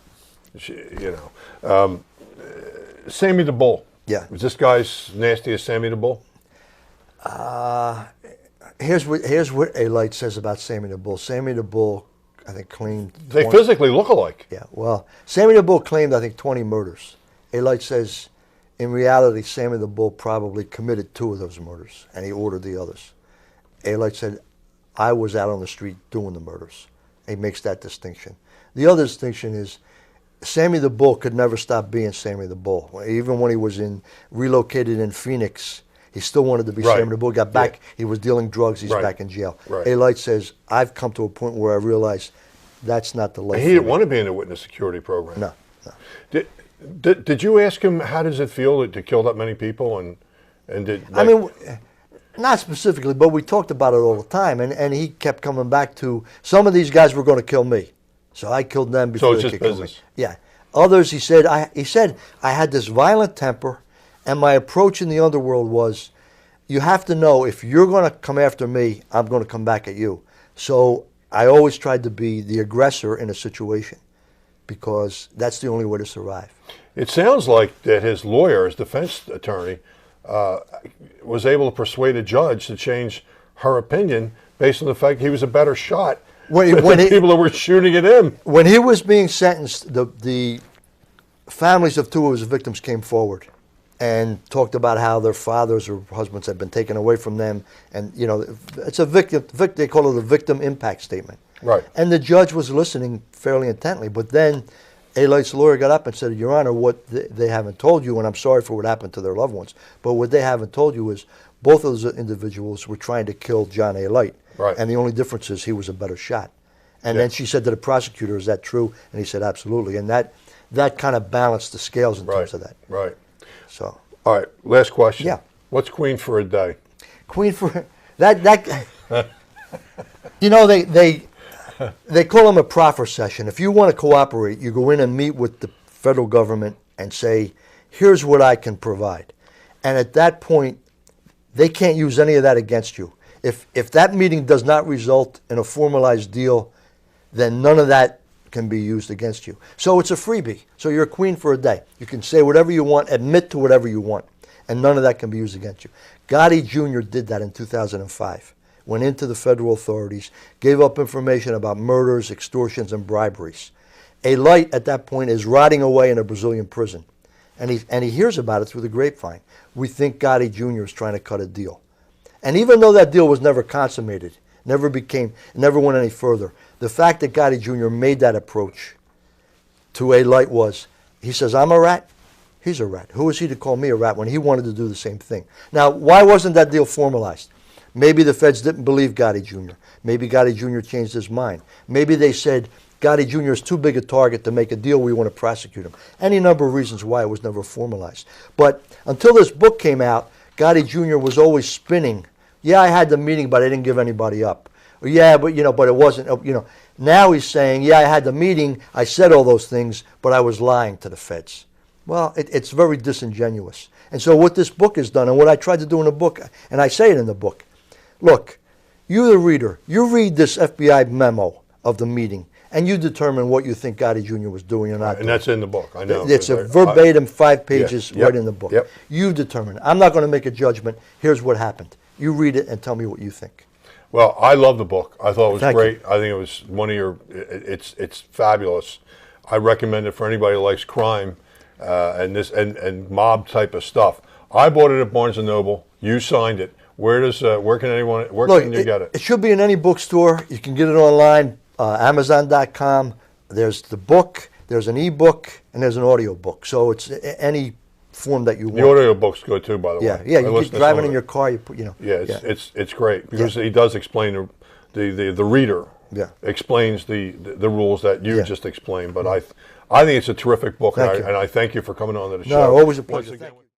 Sammy the Bull. Yeah. Was this guy as nasty as Sammy the Bull? Here's what a light says about Sammy the Bull. Sammy the Bull, I think, claimed... They physically look alike. Yeah, well, Sammy the Bull claimed, I think, 20 murders. A light says, in reality, Sammy the Bull probably committed 2 of those murders, and he ordered the others. A light said, I was out on the street doing the murders. He makes that distinction. The other distinction is Sammy the Bull could never stop being Sammy the Bull. Even when he was relocated in Phoenix, he still wanted to be Sammy the Bull. Got back, he was dealing drugs, he's back in jail. Right. A light says, I've come to a point where I realize that's not the life. He didn't want to be in a witness security program. No. Did you ask him how does it feel to kill that many people and did? I mean, not specifically, but we talked about it all the time, and he kept coming back to some of these guys were going to kill me, so I killed them before they could kill me. Yeah. Others, he said, I had this violent temper, and my approach in the underworld was, you have to know if you're going to come after me, I'm going to come back at you. So I always tried to be the aggressor in a situation, because that's the only way to survive. It sounds like that his lawyer, his defense attorney, was able to persuade a judge to change her opinion based on the fact he was a better shot When than people that were shooting at him. When he was being sentenced, the families of two of his victims came forward and talked about how their fathers or husbands had been taken away from them, and it's a victim. They call it a victim impact statement. Right. And the judge was listening fairly intently, but then A. Light's lawyer got up and said, "Your Honor, what they haven't told you, and I'm sorry for what happened to their loved ones, but what they haven't told you is both of those individuals were trying to kill John A. Light, Right. and the only difference is he was a better shot." And Yeah. then she said to the prosecutor, "Is that true?" And he said, "Absolutely." And that kind of balanced the scales in terms of that. Right. So, All right. Last question. Yeah. What's Queen for a day? Queen for that they call them a proffer session. If you want to cooperate, you go in and meet with the federal government and say, "Here's what I can provide." And at that point, they can't use any of that against you. If that meeting does not result in a formalized deal, then none of that can be used against you. So it's a freebie. So you're a queen for a day. You can say whatever you want, admit to whatever you want, and none of that can be used against you. Gotti Jr. did that in 2005. Went into the federal authorities, gave up information about murders, extortions, and briberies. A Light at that point is rotting away in a Brazilian prison, and he hears about it through the grapevine. We think Gotti Jr. is trying to cut a deal. And even though that deal was never consummated, never went any further, the fact that Gotti Jr. made that approach to A. Light was, he says, "I'm a rat, he's a rat. Who is he to call me a rat?" when he wanted to do the same thing. Now, why wasn't that deal formalized? Maybe the feds didn't believe Gotti Jr. Maybe Gotti Jr. changed his mind. Maybe they said, Gotti Jr. is too big a target to make a deal, we want to prosecute him. Any number of reasons why it was never formalized. But until this book came out, Gotti Jr. was always spinning. Yeah, I had the meeting, but I didn't give anybody up. Or, yeah, but but it wasn't. Now he's saying, yeah, I had the meeting, I said all those things, but I was lying to the feds. Well, it's very disingenuous. And so what this book has done, and what I tried to do in the book, and I say it in the book, look, you the reader, you read this FBI memo of the meeting, and you determine what you think Gotti Jr. was doing or not doing. And that's in the book, I know. It's a verbatim 5 pages Yep. right in the book. Yep. You determine. I'm not going to make a judgment. Here's what happened. You read it and tell me what you think. Well, I love the book. I thought it was Thank great. you. I think it was one of your. It's fabulous. I recommend it for anybody who likes crime and mob type of stuff. I bought it at Barnes and Noble. You signed it. Where can you get it? It should be in any bookstore. You can get it online, Amazon.com. There's the book. There's an ebook and there's an audio book. So it's any form that you want. The audio book's good too, by the Yeah, way. yeah. You get driving in your car. You put, Yeah, it's great because he does explain the reader. Yeah. Explains the rules that you Yeah. just explained. But I think it's a terrific book, Thank you. and I thank you for coming on to the No, show. always a Once pleasure. again, Thank you.